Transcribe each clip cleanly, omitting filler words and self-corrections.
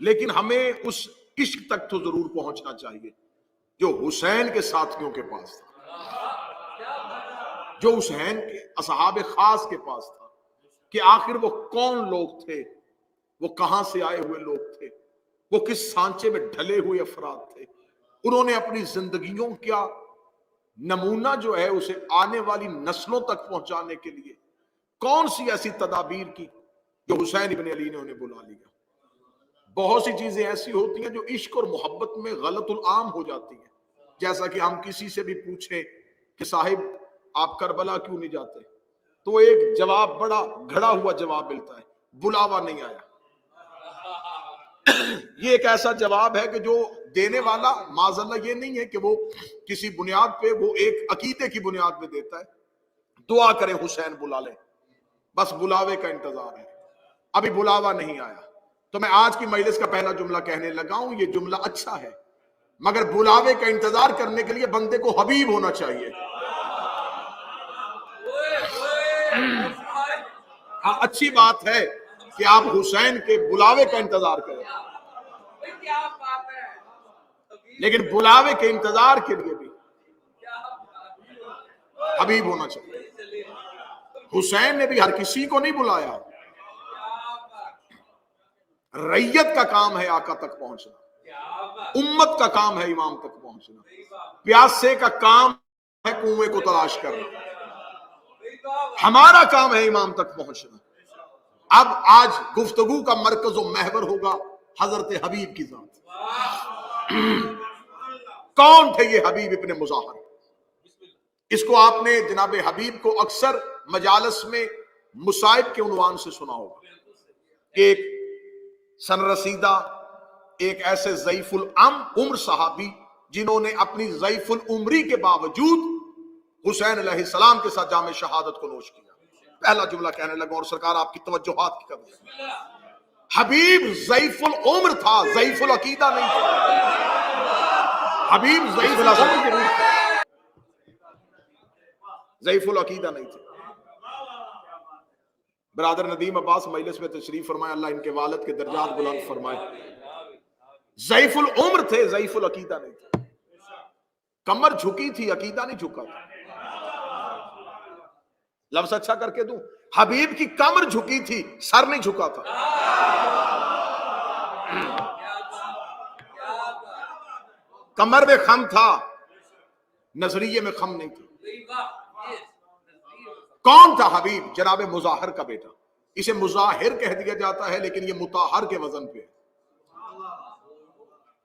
لیکن ہمیں اس عشق تک تو ضرور پہنچنا چاہیے جو حسین کے ساتھیوں کے پاس تھا، جو حسین کے اصحاب خاص کے پاس تھا، کہ آخر وہ کون لوگ تھے، وہ کہاں سے آئے ہوئے لوگ تھے، وہ کس سانچے میں ڈھلے ہوئے افراد تھے، انہوں نے اپنی زندگیوں کا نمونہ جو ہے اسے آنے والی نسلوں تک پہنچانے کے لیے کون سی ایسی تدابیر کی جو حسین ابن علی نے انہیں بلا لیا۔ بہت سی چیزیں ایسی ہوتی ہیں جو عشق اور محبت میں غلط العام ہو جاتی ہیں، جیسا کہ ہم کسی سے بھی پوچھیں کہ صاحب آپ کربلا کیوں نہیں جاتے، تو ایک جواب بڑا گھڑا ہوا جواب ملتا ہے، بلاوا نہیں آیا۔ یہ ایک ایسا جواب ہے کہ جو دینے والا معاذ اللہ یہ نہیں ہے کہ وہ کسی بنیاد پہ، وہ ایک عقیدے کی بنیاد پہ دیتا ہے، دعا کریں حسین بلا لیں، بس بلاوے کا انتظار ہے، ابھی بلاوا نہیں آیا۔ تو میں آج کی مجلس کا پہلا جملہ کہنے لگا ہوں، یہ جملہ اچھا ہے، مگر بلاوے کا انتظار کرنے کے لیے بندے کو حبیب ہونا چاہیے۔ ہاں اچھی بات ہے کہ آپ حسین کے بلاوے کا انتظار کریں، لیکن بلاوے کے انتظار کے لیے بھی حبیب ہونا چاہیے۔ حسین نے بھی ہر کسی کو نہیں بلایا، ریت کا کام ہے آقا تک پہنچنا، امت کا کام ہے امام تک پہنچنا، پیاسے کا کام ہے کنویں کو تلاش کرنا، ہمارا کام ہے امام تک پہنچنا۔ اب آج گفتگو کا مرکز و محور ہوگا حضرت حبیب کی ذات۔ کون تھے یہ حبیب ابن مظاہر؟ اس کو آپ نے جناب حبیب کو اکثر مجالس میں مصائب کے عنوان سے سنا ہوگا، ایک سن رسیدہ، ایک ایسے ضعیف العمر صحابی جنہوں نے اپنی ضعیف العمری کے باوجود حسین علیہ السلام کے ساتھ جام شہادت کو نوش کیا۔ پہلا جملہ کہنے لگا اور سرکار آپ کی توجہات کی قدر، حبیب ضعیف العمر تھا، ضعیف العقیدہ نہیں تھا۔ حبیب ضعیف العقیدہ نہیں تھا۔ برادر ندیم عباس مجلس میں تشریف فرمائے، اللہ ان کے والد کے درجات بلند فرمائے۔ ضعیف العمر تھے، ضعیف العقیدہ نہیں تھے، کمر جھکی تھی، عقیدہ نہیں جھکا تھا۔ لفظ اچھا کر کے دوں، حبیب کی کمر جھکی تھی، سر نہیں جھکا تھا۔ کمر میں خم تھا، نظریے میں خم نہیں تھا۔ کون تھا حبیب؟ جناب مظاہر کا بیٹا، اسے مظاہر کہہ دیا جاتا ہے لیکن یہ مطہر کے وزن پہ ہے۔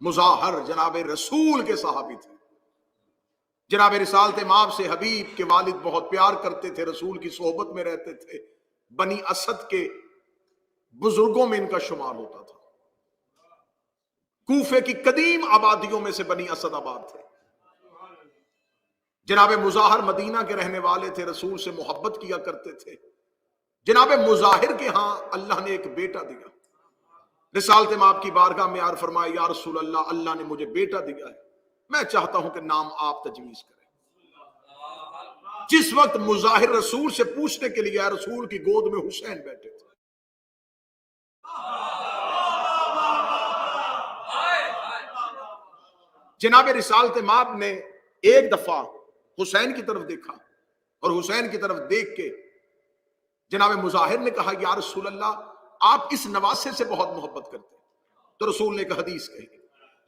مظاہر جناب رسول کے صحابی تھے، جناب رسالت مآب سے حبیب کے والد بہت پیار کرتے تھے، رسول کی صحبت میں رہتے تھے، بنی اسد کے بزرگوں میں ان کا شمار ہوتا تھا۔ کوفے کی قدیم آبادیوں میں سے بنی اسد آباد تھے۔ جناب مظاہر مدینہ کے رہنے والے تھے، رسول سے محبت کیا کرتے تھے۔ جناب مظاہر کے ہاں اللہ نے ایک بیٹا دیا، رسالت مآب کی بارگاہ میں عرض فرمایا یا رسول اللہ، اللہ نے مجھے بیٹا دیا ہے، میں چاہتا ہوں کہ نام آپ تجویز کریں۔ جس وقت مظاہر رسول سے پوچھنے کے لیے رسول کی گود میں حسین بیٹھے تھے، جناب رسالت مآب نے ایک دفعہ حسین کی طرف دیکھا اور حسین کی طرف دیکھ کے جناب مظاہر نے کہا یا رسول اللہ، آپ اس نواسے سے بہت محبت کرتے ہیں۔ تو رسول نے ایک حدیث کہی،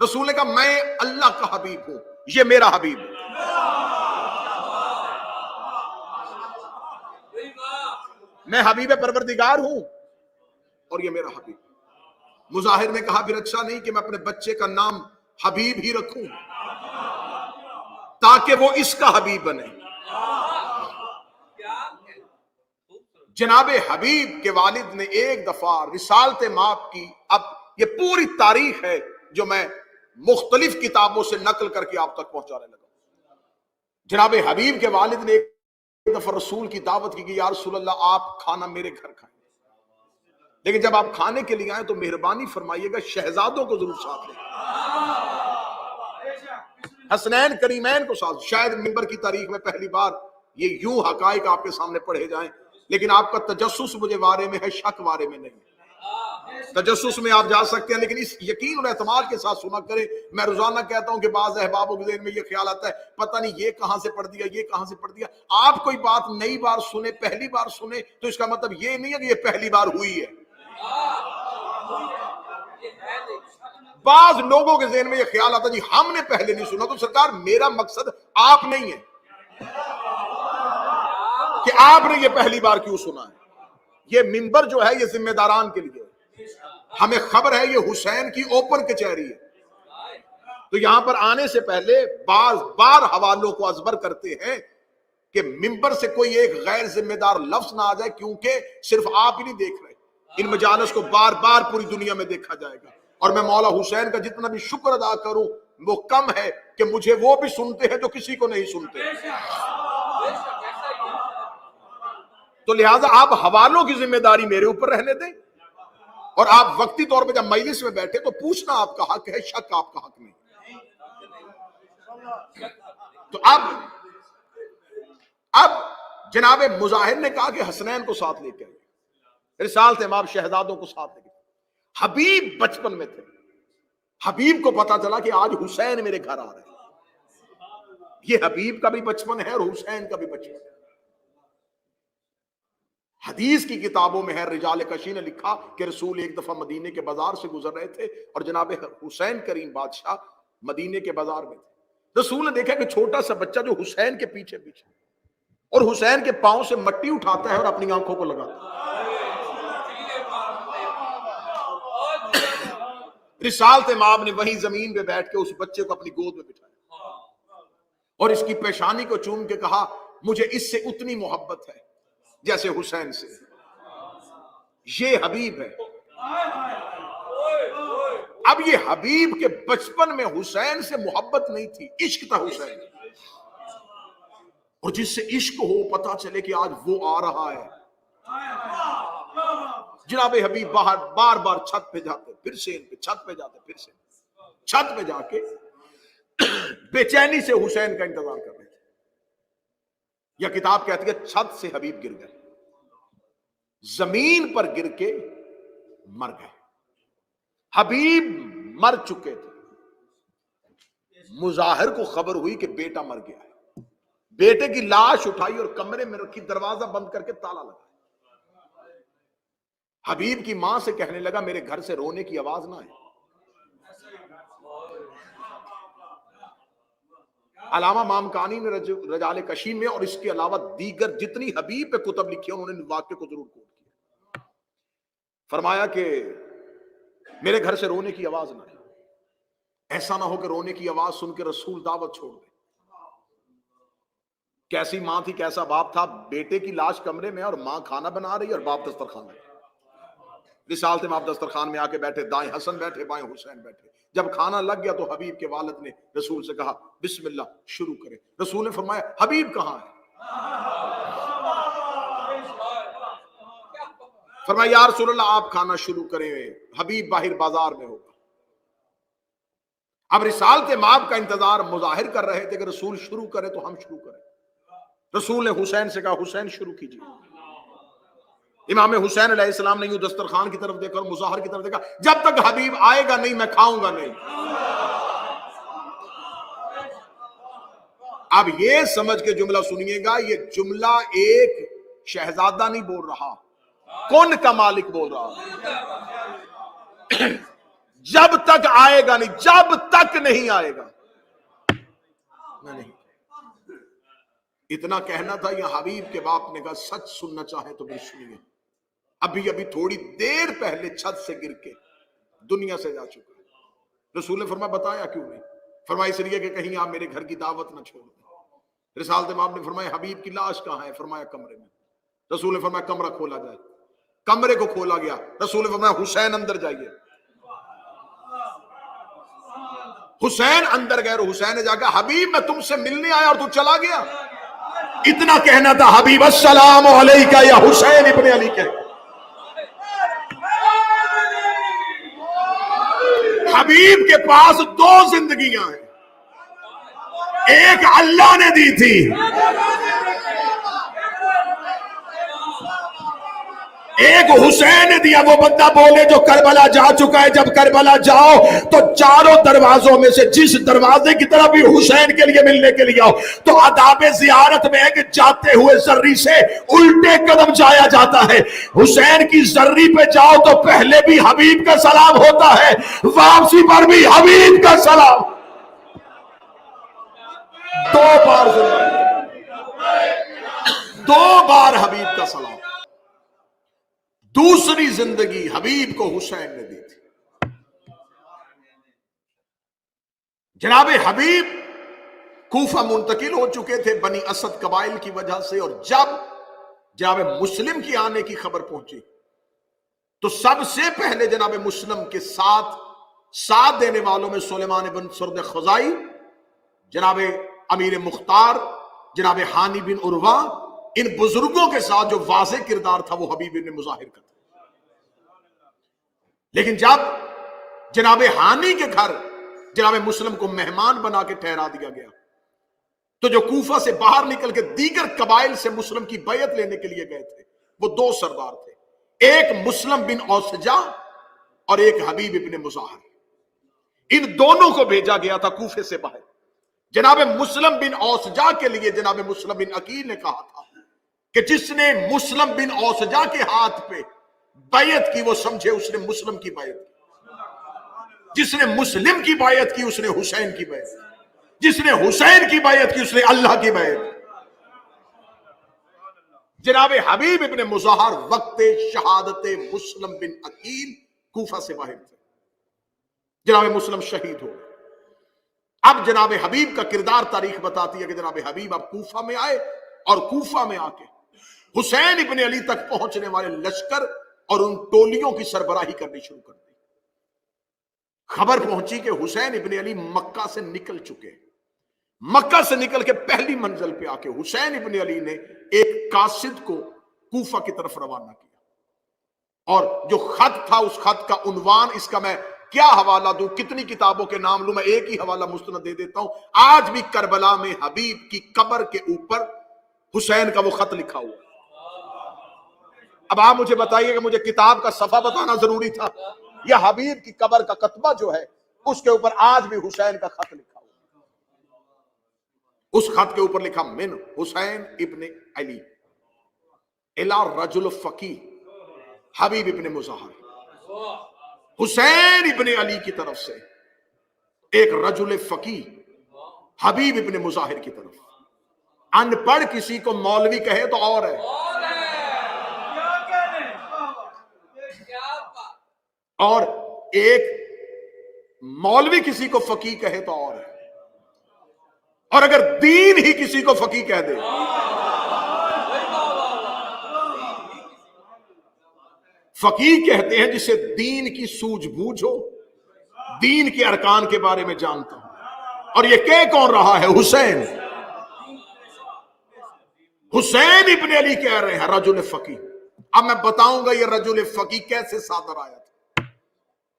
رسول نے کہا میں اللہ کا حبیب ہوں، یہ میرا حبیب ہے۔ میں حبیب پروردگار ہوں اور یہ میرا حبیب۔ مظاہر نے کہا پھر اچھا نہیں کہ میں اپنے بچے کا نام حبیب ہی رکھوں تاکہ وہ اس کا حبیب بنے۔ جناب حبیب کے والد نے ایک دفعہ رسالت مآب کی، اب یہ پوری تاریخ ہے جو میں مختلف کتابوں سے نقل کر کے آپ تک پہنچانے لگا۔ جناب حبیب کے والد نے ایک دفعہ رسول کی دعوت کی کہ یا رسول اللہ آپ کھانا میرے گھر کھائیں، لیکن جب آپ کھانے کے لیے آئیں تو مہربانی فرمائیے گا شہزادوں کو ضرور ساتھ لیں، حسنین کریمین کو ساتھ۔ شاید منبر کی تاریخ میں پہلی بار یہ یوں حقائق آپ کے سامنے پڑھے جائیں، لیکن آپ کا تجسس مجھے وارے میں ہے، شک وارے میں نہیں۔ تجسس میں آپ جا سکتے ہیں، لیکن اس یقین اور اعتماد کے ساتھ سنا کریں۔ میں روزانہ کہتا ہوں کہ بعض احبابوں کے ذہن میں یہ خیال آتا ہے پتہ نہیں یہ کہاں سے پڑھ دیا، یہ کہاں سے پڑھ دیا۔ آپ کوئی بات نئی بار سنیں، پہلی بار سنیں، تو اس کا مطلب یہ نہیں ہے کہ یہ پہلی بار ہوئی ہے۔ بعض لوگوں کے ذہن میں یہ خیال آتا ہے جی ہم نے پہلے نہیں سنا، تو سرکار میرا مقصد آپ نہیں ہے کہ آپ نے یہ پہلی بار کیوں سنا ہے۔ یہ منبر جو ہے یہ ذمہ داران کے لیے، ہمیں خبر ہے یہ حسین کی اوپن کچہری ہے، تو یہاں پر آنے سے پہلے بعض بار حوالوں کو ازبر کرتے ہیں کہ منبر سے کوئی ایک غیر ذمہ دار لفظ نہ آ جائے، کیونکہ صرف آپ ہی نہیں دیکھ رہے، ان مجالس کو بار بار پوری دنیا میں دیکھا جائے گا۔ اور میں مولا حسین کا جتنا بھی شکر ادا کروں وہ کم ہے کہ مجھے وہ بھی سنتے ہیں جو کسی کو نہیں سنتے۔ تو لہٰذا آپ حوالوں کی ذمہ داری میرے اوپر رہنے دیں، اور آپ وقتی طور پہ جب مجلس میں بیٹھے تو پوچھنا آپ کا حق ہے، شک آپ کا حق نہیں۔ تو اب جناب مظاہر نے کہا کہ حسنین کو ساتھ لے کے آئے، رسالت امام شہزادوں کو ساتھ لے کے۔ حبیب بچپن میں تھے، حبیب کو پتا چلا کہ آج حسین میرے گھر آ رہے ہیں۔ یہ حبیب کا بھی بچپن ہے اور حسین کا بھی بچپن ہے۔ حدیث کی کتابوں میں ہے، رجال کشی نے لکھا کہ رسول ایک دفعہ مدینے کے بازار سے گزر رہے تھے اور جناب حسین کریم بادشاہ مدینے کے بازار میں تھے۔ رسول نے دیکھا کہ چھوٹا سا بچہ جو حسین کے پیچھے پیچھے اور حسین کے پاؤں سے مٹی اٹھاتا ہے اور اپنی آنکھوں کو لگاتا ہے۔ رسالت امام نے وہیں زمین پہ بیٹھ کے اس بچے کو اپنی گود میں بٹھایا اور اس کی پیشانی کو چوم کے کہا مجھے اس سے اتنی محبت ہے جیسے حسین سے۔ یہ حبیب ہے۔ اب یہ حبیب کے بچپن میں حسین سے محبت نہیں تھی، عشق تھا حسین، اور جس سے عشق ہو پتا چلے کہ آج وہ آ رہا ہے۔ جناب حبیب بار بار چھت پہ جاتے پھر سے چھت پہ جاتے پھر سے چھت پہ جا کے بے چینی سے حسین کا انتظار کر رہے تھے۔ یہ کتاب کہتی ہے چھت سے حبیب گر گئے، زمین پر گر کے مر گئے۔ حبیب مر چکے تھے، مظاہر کو خبر ہوئی کہ بیٹا مر گیا ہے، بیٹے کی لاش اٹھائی اور کمرے میں رکھی، دروازہ بند کر کے تالا لگا۔ حبیب کی ماں سے کہنے لگا میرے گھر سے رونے کی آواز نہ آئے۔ علامہ مامکانی نے رجال کشی میں اور اس کے علاوہ دیگر جتنی حبیب پہ کتب لکھی انہوں نے واقعے کو ضرور کوٹ کیا۔ فرمایا کہ میرے گھر سے رونے کی آواز نہ آئے، ایسا نہ ہو کہ رونے کی آواز سن کے رسول دعوت چھوڑ دے۔ کیسی ماں تھی، کیسا باپ تھا، بیٹے کی لاش کمرے میں اور ماں کھانا بنا رہی اور باپ دسترخوان میں۔ رسالت امام دسترخوان میں آ کے بیٹھے، دائیں حسن بیٹھے بائیں حسین بیٹھے۔ جب کھانا لگ گیا تو حبیب کے والد نے رسول سے کہا بسم اللہ شروع کرے۔ رسول نے فرمایا حبیب کہاں ہے؟ فرمایا یا رسول اللہ آپ کھانا شروع کریں، حبیب باہر بازار میں ہوگا۔ اب رسالت امام کا انتظار مظاہر کر رہے تھے کہ رسول شروع کرے تو ہم شروع کریں۔ رسول نے حسین سے کہا حسین شروع کیجیے۔ امام حسین علیہ السلام نے یوں دسترخوان کی طرف دیکھا اور مظاہر کی طرف دیکھا، جب تک حبیب آئے گا نہیں میں کھاؤں گا نہیں۔ اب یہ سمجھ کے جملہ سنیے گا، یہ جملہ ایک شہزادہ نہیں بول رہا، کون کا مالک بول رہا۔ جب تک آئے گا نہیں، جب تک نہیں آئے گا نہیں۔ اتنا کہنا تھا، یہ حبیب کے باپ نے کہا سچ سننا چاہے تو بھی سنیے، ابھی تھوڑی دیر پہلے چھت سے گر کے دنیا سے جا چکا ہے۔ رسول نے فرمایا بتایا کیوں نہیں؟ فرمایا اس لیے کہ کہیں آپ میرے گھر کی دعوت نہ چھوڑ دیں۔ رسالت امام نے فرمایا حبیب کی لاش کہاں ہے؟ فرمایا کمرے میں۔ رسول نے فرمایا کمرہ کھولا جائے، کمرے کو کھولا گیا۔ رسول نے فرمایا حسین اندر جائیے۔ حسین اندر گئے اور حسین نے جا کے حبیب میں تم سے ملنے آیا اور تو چلا گیا۔ اتنا کہنا تھا حبیب السلام علیکہ یا حسین ابن علی کے۔ حبیب کے پاس دو زندگیاں ہیں، ایک اللہ نے دی تھی، ایک حسین نے دیا. وہ بندہ بولے جو کربلا جا چکا ہے, جب کربلا جاؤ تو چاروں دروازوں میں سے جس دروازے کی طرف بھی حسین کے لیے ملنے کے لیے آؤ. تو آداب زیارت میں ہے کہ جاتے ہوئے زری سے الٹے قدم جایا جاتا ہے. حسین کی زری پہ جاؤ تو پہلے بھی حبیب کا سلام ہوتا ہے, واپسی پر بھی حبیب کا سلام. دو بار حبیب کا سلام. دوسری زندگی حبیب کو حسین نے دی تھی. جناب حبیب کوفہ منتقل ہو چکے تھے بنی اسد قبائل کی وجہ سے, اور جب جناب مسلم کی آنے کی خبر پہنچی تو سب سے پہلے جناب مسلم کے ساتھ دینے والوں میں سلیمان بن سرد خزائی, جناب امیر مختار, جناب ہانی بن عروہ, ان بزرگوں کے ساتھ جو واضح کردار تھا وہ حبیب نے مظاہر کر. لیکن جب جناب ہانی کے گھر جناب مسلم کو مہمان بنا کے ٹھہرا دیا گیا تو جو کوفہ سے باہر نکل کے دیگر قبائل سے مسلم کی بیعت لینے کے لیے گئے تھے وہ دو سردار تھے, ایک مسلم بن اوسجا اور ایک حبیب ابن مظاہر. ان دونوں کو بھیجا گیا تھا کوفے سے باہر. جناب مسلم بن اوسجا کے لیے جناب مسلم بن عقیل نے کہا تھا کہ جس نے مسلم بن اوسجا کے ہاتھ پہ بیعت کی وہ سمجھے اس نے مسلم کی بیعت کی, جس نے مسلم کی بیعت کی اس نے حسین کی بیعت کی, جس نے حسین کی بیعت کی اس نے اللہ کی بیعت کی. جناب حبیب ابن مظاہر وقت شہادت مسلم بن عقیل کوفہ سے باہر تھے. جناب مسلم شہید ہو. اب جناب حبیب کا کردار تاریخ بتاتی ہے کہ جناب حبیب اب کوفہ میں آئے اور کوفہ میں آ کے حسین ابن علی تک پہنچنے والے لشکر اور ان ٹولیوں کی سربراہی کرنی شروع کر دی. خبر پہنچی کہ حسین ابن علی مکہ سے نکل چکے. مکہ سے نکل کے پہلی منزل پہ آ کے حسین ابن علی نے ایک قاصد کو کوفہ کی طرف روانہ کیا, اور جو خط تھا اس خط کا عنوان, اس کا میں کیا حوالہ دوں, کتنی کتابوں کے نام لوں, میں ایک ہی حوالہ مستند دے دیتا ہوں. آج بھی کربلا میں حبیب کی قبر کے اوپر حسین کا وہ خط لکھا ہوا. اب آپ مجھے بتائیے کہ مجھے کتاب کا صفحہ بتانا ضروری تھا یا حبیب کی قبر کا کتبہ جو ہے اس کے اوپر آج بھی حسین کا خط لکھا ہوا. اس خط کے اوپر لکھا من حسین ابن علی الی رجل فقی حبیب ابن مظاہر. حسین ابن علی کی طرف سے ایک رجل فقی حبیب ابن مظاہر کی طرف. ان پڑھ کسی کو مولوی کہے تو اور ہے, اور ایک مولوی کسی کو فقی کہے تو اور ہے, اور اگر دین ہی کسی کو فقی کہہ دے. فقی کہتے ہیں جسے دین کی سوجھ بوجھ ہو, دین کے ارکان کے بارے میں جانتا ہوں. اور یہ کہہ کون رہا ہے؟ حسین. حسین ابن علی کہہ رہے ہیں رجل فقی. اب میں بتاؤں گا یہ رجل فقی کیسے صادر آیا تھا.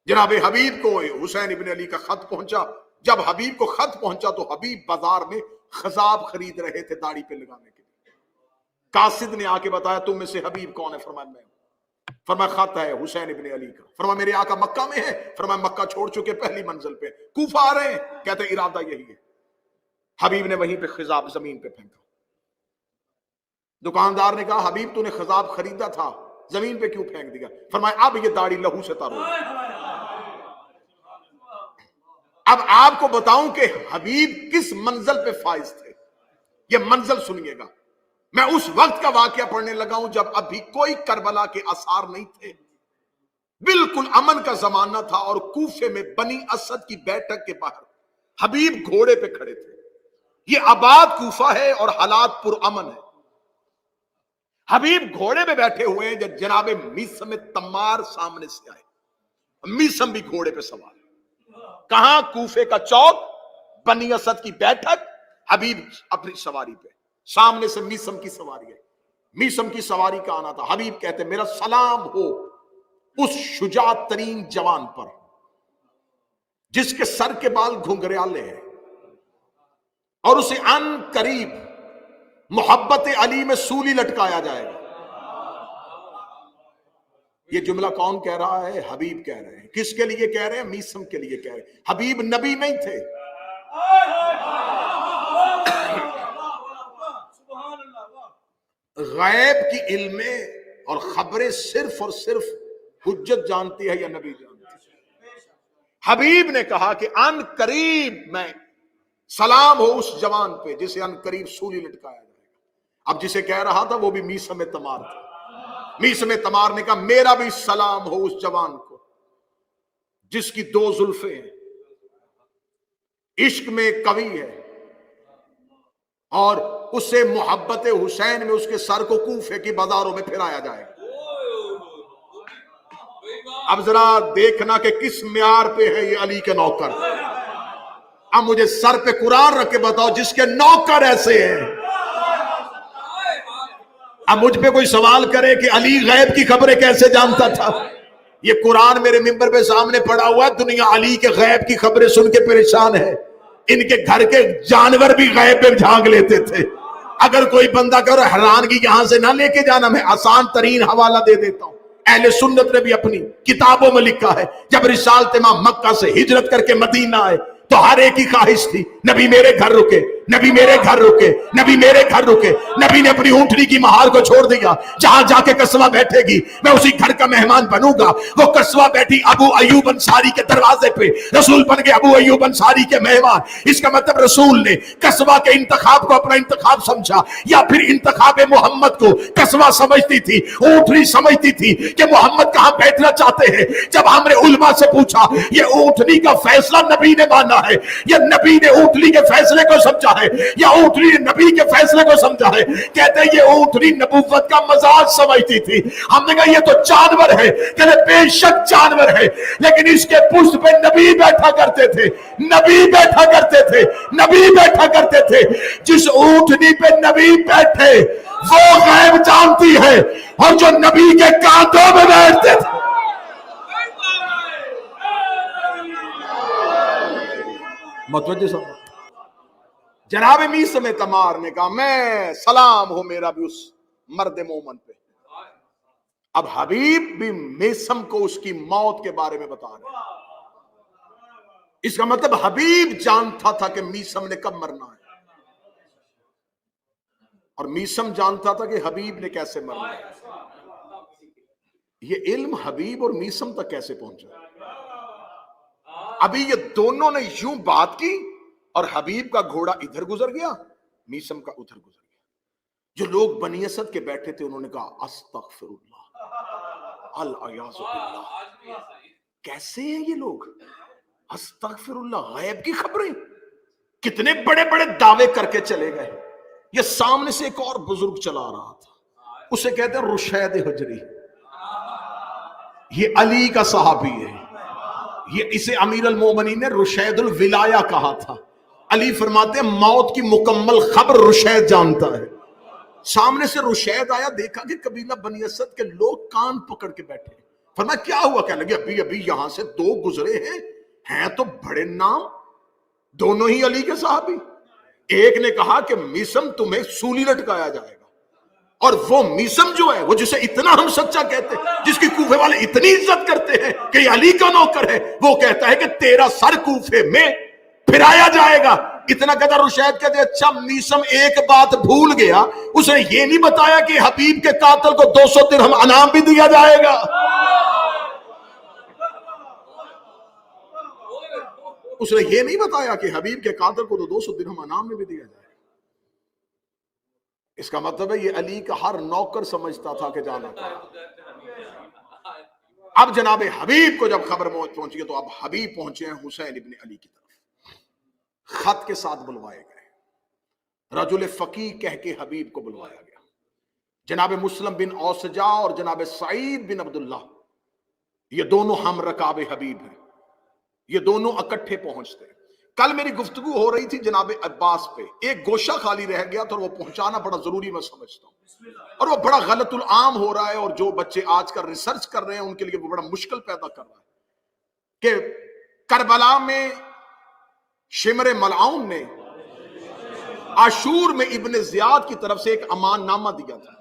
جناب حبیب کو حسین ابن علی کا خط پہنچا. جب حبیب کو خط پہنچا تو حبیب بازار میں خضاب خرید رہے تھے داڑھی پہ لگانے کے لیے. قاصد نے آ کے بتایا تم میں سے حبیب کون ہے؟ فرمایا میں. فرمایا خط ہے حسین ابن علی کا. فرمایا میرے آقا مکہ میں ہے؟ فرمایا مکہ چھوڑ چکے پہلی منزل پہ کوفہ آ رہے ہیں. کہتے ہیں ارادہ یہی ہے. حبیب نے وہیں پہ خضاب زمین پہ پھینکا. دکاندار نے کہا حبیب تو نے خضاب خریدا تھا زمین پہ کیوں پھینک دیا؟ فرمایا اب یہ داڑھی لہو سے تر ہو. اب آپ کو بتاؤں کہ حبیب کس منزل پہ فائز تھے. یہ منزل سنیے گا. میں اس وقت کا واقعہ پڑھنے لگا ہوں جب ابھی کوئی کربلا کے آثار نہیں تھے, بالکل امن کا زمانہ تھا, اور کوفے میں بنی اسد کی بیٹھک کے باہر حبیب گھوڑے پہ کھڑے تھے. یہ آباد کوفہ ہے اور حالات پر امن ہے. حبیب گھوڑے پہ بیٹھے ہوئے ہیں جب جناب میسم تمار سامنے سے آئے. میسم بھی گھوڑے پہ سوار. کہاں؟ کوفے کا چوک, بنی اسد کی بیٹھک, حبیب اپنی سواری پہ. سامنے سے میسم کی سواری ہے. میسم کی سواری کا آنا تھا. حبیب کہتے میرا سلام ہو اس شجاع ترین جوان پر جس کے سر کے بال گھنگریالے ہیں, اور اسے ان قریب محبت علی میں سولی لٹکایا جائے گا. یہ جملہ کون کہہ رہا ہے؟ حبیب کہہ رہے ہیں. کس کے لیے کہہ رہے ہیں؟ میثم کے لیے کہہ رہے ہیں. حبیب نبی نہیں تھے. غیب کی علمیں اور خبریں صرف اور صرف حجت جانتی ہے یا نبی جانتی ہے؟ حبیب نے کہا کہ ان قریب میں سلام ہو اس جوان پہ جسے ان قریب سولی لٹکایا جائے گا. اب جسے کہہ رہا تھا وہ بھی میثم تمار تھا. میثم تمار نے کہا میرا بھی سلام ہو اس جوان کو جس کی 2 زلفیں ہیں, عشق میں قوی ہے, اور اس سے محبت حسین میں اس کے سر کو کوفے کی بازاروں میں پھرایا جائے گا. اب ذرا دیکھنا کہ کس معیار پہ ہے یہ علی کے نوکر. اب مجھے سر پہ قرآن رکھ کے بتاؤ جس کے نوکر ایسے ہیں. اب مجھ پہ کوئی سوال کرے کہ علی غیب کی خبریں کیسے جانتا تھا؟ یہ قرآن میرے ممبر پہ سامنے پڑا ہوا ہے. دنیا علی کے غیب کی خبریں سن کے پریشان ہے. ان کے گھر کے جانور بھی غیب پہ جھانک لیتے تھے. اگر کوئی بندہ کہ حیرانگی یہاں سے نہ لے کے جانا, میں آسان ترین حوالہ دے دیتا ہوں. اہل سنت نے بھی اپنی کتابوں میں لکھا ہے جب رسالت امام مکہ سے ہجرت کر کے مدینہ آئے تو ہر ایک کی خواہش تھی نبی میرے گھر رکے, نبی میرے گھر رکے, نبی میرے گھر رکے. نبی نے اپنی اونٹنی کی مہار کو چھوڑ دیا. جہاں جا کے قصوہ بیٹھے گی میں اسی گھر کا مہمان بنوں گا. وہ قصوہ بیٹھی ابو ایوب انصاری کے دروازے پہ, رسول بن گئے ابو ایوب انصاری کے مہمان. اس کا مطلب رسول نے قصوہ کے انتخاب کو اپنا انتخاب سمجھا, یا پھر انتخاب محمد کو قصوہ سمجھتی تھی, اونٹنی سمجھتی تھی کہ محمد کہاں بیٹھنا چاہتے ہیں. جب ہم نے علماء سے پوچھا یہ اونٹنی کا فیصلہ نبی نے مانا ہے یا نبی نے اونٹنی کے فیصلے کو سمجھا ہے یا اونٹنی نے نبی کے فیصلے کو سمجھا ہے, کہتے ہیں یہ اونٹنی نبوت کا مزاج سمجھتی تھی. ہم نے کہا یہ تو جانور ہے. کہتے بے شک جانور ہے, لیکن اس کے پشت پہ نبی بیٹھا کرتے تھے, نبی بیٹھا کرتے تھے, نبی بیٹھا کرتے تھے. جس اونٹنی پہ نبی بیٹھے وہ غیب جانتی ہے, اور جو نبی کے کانٹوں میں بیٹھتے تھے. متوجہ سب جناب میثم تمار نے کہا میں سلام ہو میرا بھی اس مرد مومن پہ. اب حبیب بھی میثم کو اس کی موت کے بارے میں بتا رہے. اس کا مطلب حبیب جانتا تھا کہ میثم نے کب مرنا ہے, اور میثم جانتا تھا کہ حبیب نے کیسے مرنا ہے. یہ علم حبیب اور میثم تک کیسے پہنچا؟ ابھی یہ دونوں نے یوں بات کی اور حبیب کا گھوڑا ادھر گزر گیا, میثم کا ادھر گزر گیا. جو لوگ بنی اسد کے بیٹھے تھے انہوں نے کہا استغفر اللہ, الیاذ باللہ. کیسے ہیں یہ لوگ؟ استغفر اللہ, غیب کی خبریں. کتنے بڑے بڑے دعوے کر کے چلے گئے. یہ سامنے سے ایک اور بزرگ چلا رہا تھا, اسے کہتے ہیں رشید حجری. یہ علی کا صحابی ہے. یہ اسے امیر المومنین نے رشید الولایہ کہا تھا. علی فرماتے ہیں موت کی مکمل خبر رشید جانتا ہے. سامنے سے رشید آیا, دیکھا کہ قبیلہ بنی اسد کے لوگ کان پکڑ کے بیٹھے. فرمایا کیا ہوا؟ کہنے لگے ابھی ابھی یہاں سے 2 گزرے ہیں تو بڑے نام, دونوں ہی علی کے صحابی. ایک نے کہا کہ میثم تمہیں سولی لٹکایا جائے گا, اور وہ میثم جو ہے وہ جسے اتنا ہم سچا کہتے ہیں, جس کی کوفے والے اتنی عزت کرتے ہیں کہ یہ علی کا نوکر ہے, وہ کہتا ہے کہ تیرا سر کوفے میں پھرایا جائے گا. اتنا کہتا رشید کہتے اچھا میثم ایک بات بھول گیا, اس نے یہ نہیں بتایا کہ حبیب کے قاتل کو 200 درہم انعام بھی دیا جائے گا. اس نے یہ نہیں بتایا کہ حبیب کے قاتل کو تو 200 درہم انعام میں بھی دیا جائے گا. اس کا مطلب ہے یہ علی کا ہر نوکر سمجھتا تھا کہ جانا تھا. اب جناب حبیب کو جب خبر پہنچی تو اب حبیب پہنچے ہیں حسین ابن علی کی طرف. خط کے ساتھ بلوائے گئے, رجل فقیہ کہہ کے حبیب کو بلوایا گیا. جناب مسلم بن اوسجا اور جناب سعید بن عبداللہ یہ دونوں ہم رکاب حبیب ہیں, یہ دونوں اکٹھے پہنچتے ہیں. کل میری گفتگو ہو رہی تھی جناب عباس پہ, ایک گوشہ خالی رہ گیا تو وہ پہنچانا بڑا ضروری میں سمجھتا ہوں, اور وہ بڑا غلط العام ہو رہا ہے, اور جو بچے آج کل ریسرچ کر رہے ہیں ان کے لیے وہ بڑا مشکل پیدا کر رہا ہے کہ کربلا میں شمر ملعون نے عاشور میں ابن زیاد کی طرف سے ایک امان نامہ دیا تھا.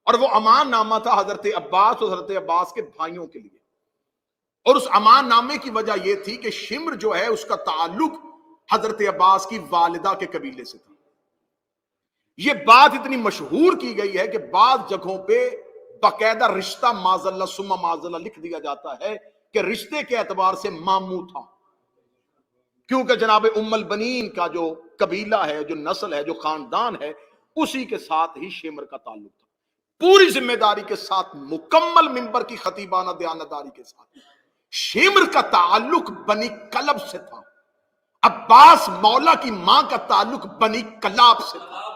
اور وہ امان نامہ تھا حضرت عباس اور حضرت عباس کے بھائیوں کے لیے، اور اس امان نامے کی وجہ یہ تھی کہ شمر جو ہے اس کا تعلق حضرت عباس کی والدہ کے قبیلے سے تھا۔ یہ بات اتنی مشہور کی گئی ہے کہ بعض جگہوں پہ باقاعدہ رشتہ معاذ اللہ ثم معاذ اللہ لکھ دیا جاتا ہے کہ رشتے کے اعتبار سے ماموں تھا، کیونکہ جناب ام البنین کا جو قبیلہ ہے، جو نسل ہے، جو خاندان ہے، اسی کے ساتھ ہی شمر کا تعلق تھا۔ پوری ذمہ داری کے ساتھ، مکمل منبر کی خطیبانہ دیانتداری کے ساتھ، شمر کا تعلق بنی کلب سے تھا، عباس مولا کی ماں کا تعلق بنی کلاب سے تھا۔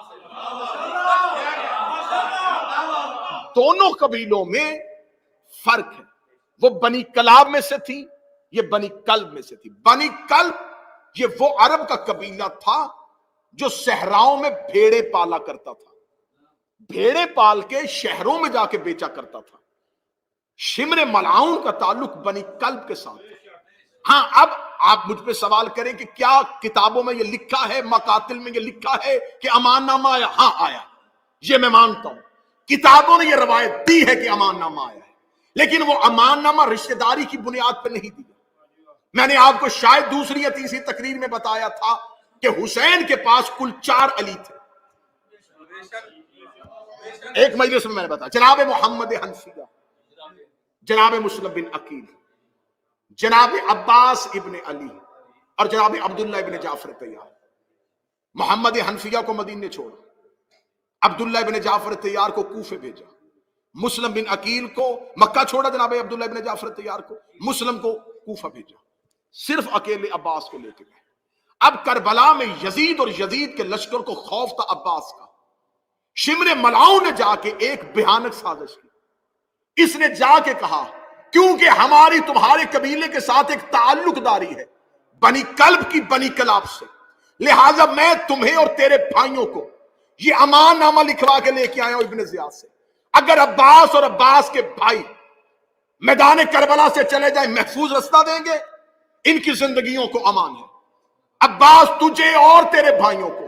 دونوں قبیلوں میں فرق ہے، وہ بنی کلاب میں سے تھی، یہ بنی کلب میں سے تھی۔ بنی کلب یہ وہ عرب کا قبیلہ تھا جو صحراؤں میں بھیڑے پالا کرتا تھا، بھیڑے پال کے شہروں میں جا کے بیچا کرتا تھا۔ شمر ملعون کا تعلق بنی کلب کے ساتھ ہے۔ ہاں، اب آپ مجھ پہ سوال کریں کہ کیا کتابوں میں یہ لکھا ہے، مقاتل میں یہ لکھا ہے کہ امان نامہ آیا؟ ہاں آیا، یہ میں مانتا ہوں، کتابوں نے یہ روایت دی ہے کہ امان نامہ آیا ہے، لیکن وہ امان نامہ رشتہ داری کی بنیاد پہ نہیں دیا۔ میں نے آپ کو شاید دوسری یا تیسری تقریر میں بتایا تھا کہ حسین کے پاس کل 4 علی تھے۔ ایک مجلس میں نے بتایا، جناب محمد حنفیہ، جناب مسلم بن عقیل، جناب عباس ابن علی اور جناب عبداللہ ابن جعفر تیار۔ محمد حنفیہ کو مدینے چھوڑا، عبداللہ ابن جعفر تیار کو کوفے بھیجا، مسلم بن عقیل کو مکہ چھوڑا، جناب عبداللہ ابن جعفر تیار کو، مسلم کو کوفہ بھیجا، صرف اکیلے عباس کو لے کے گئے۔ اب کربلا میں یزید اور یزید کے لشکر کو خوف تھا عباس کا۔ شمر ملعون نے جا کے ایک بھیانک سازش کی، اس نے جا کے کہا کیونکہ ہماری تمہارے قبیلے کے ساتھ ایک تعلق داری ہے بنی کلب کی بنی کلاب سے، لہٰذا میں تمہیں اور تیرے بھائیوں کو یہ امان نامہ لکھوا کے لے کے آیا ہوں ابن زیاد سے، اگر عباس اور عباس کے بھائی میدان کربلا سے چلے جائیں محفوظ رستہ دیں گے، ان کی زندگیوں کو امان ہے۔ عباس تجھے اور تیرے بھائیوں کو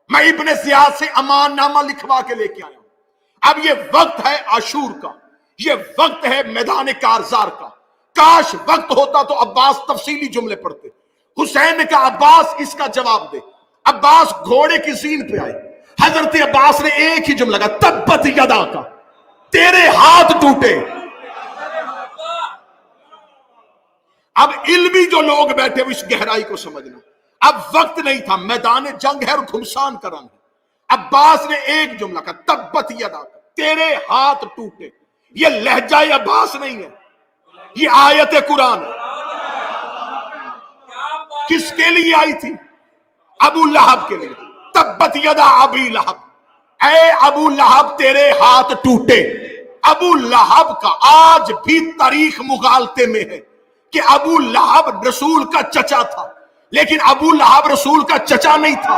میں ابن زیاد سے امان نامہ لکھوا کے لے کے آیا ہوں۔ اب یہ وقت ہے عاشور کا، یہ وقت ہے میدان کارزار کا، کاش وقت ہوتا تو عباس تفصیلی جملے پڑھتے۔ حسین نے کہا عباس اس کا جواب دے۔ عباس گھوڑے کی زین پہ آئے، حضرت عباس نے ایک ہی جملہ کہا تبت یدا کا، تیرے ہاتھ ٹوٹے۔ اب علمی جو لوگ بیٹھے وہ اس گہرائی کو سمجھنا، اب وقت نہیں تھا، میدان جنگ ہے اور گھمسان کا رنگ ہے۔ عباس نے ایک جملہ کہا تبت یدا کا، تیرے ہاتھ ٹوٹے۔ یہ لہجہ عباس نہیں ہے، یہ آیت قرآن ہے۔ کس کے لیے آئی تھی؟ ابو لہب کے لیے، تبت یدا ابی لہب، اے ابو لہب تیرے ہاتھ ٹوٹے۔ ابو لہب کا آج بھی تاریخ مغالطے میں ہے کہ ابو لہب رسول کا چچا تھا، لیکن ابو لہب رسول کا چچا نہیں تھا،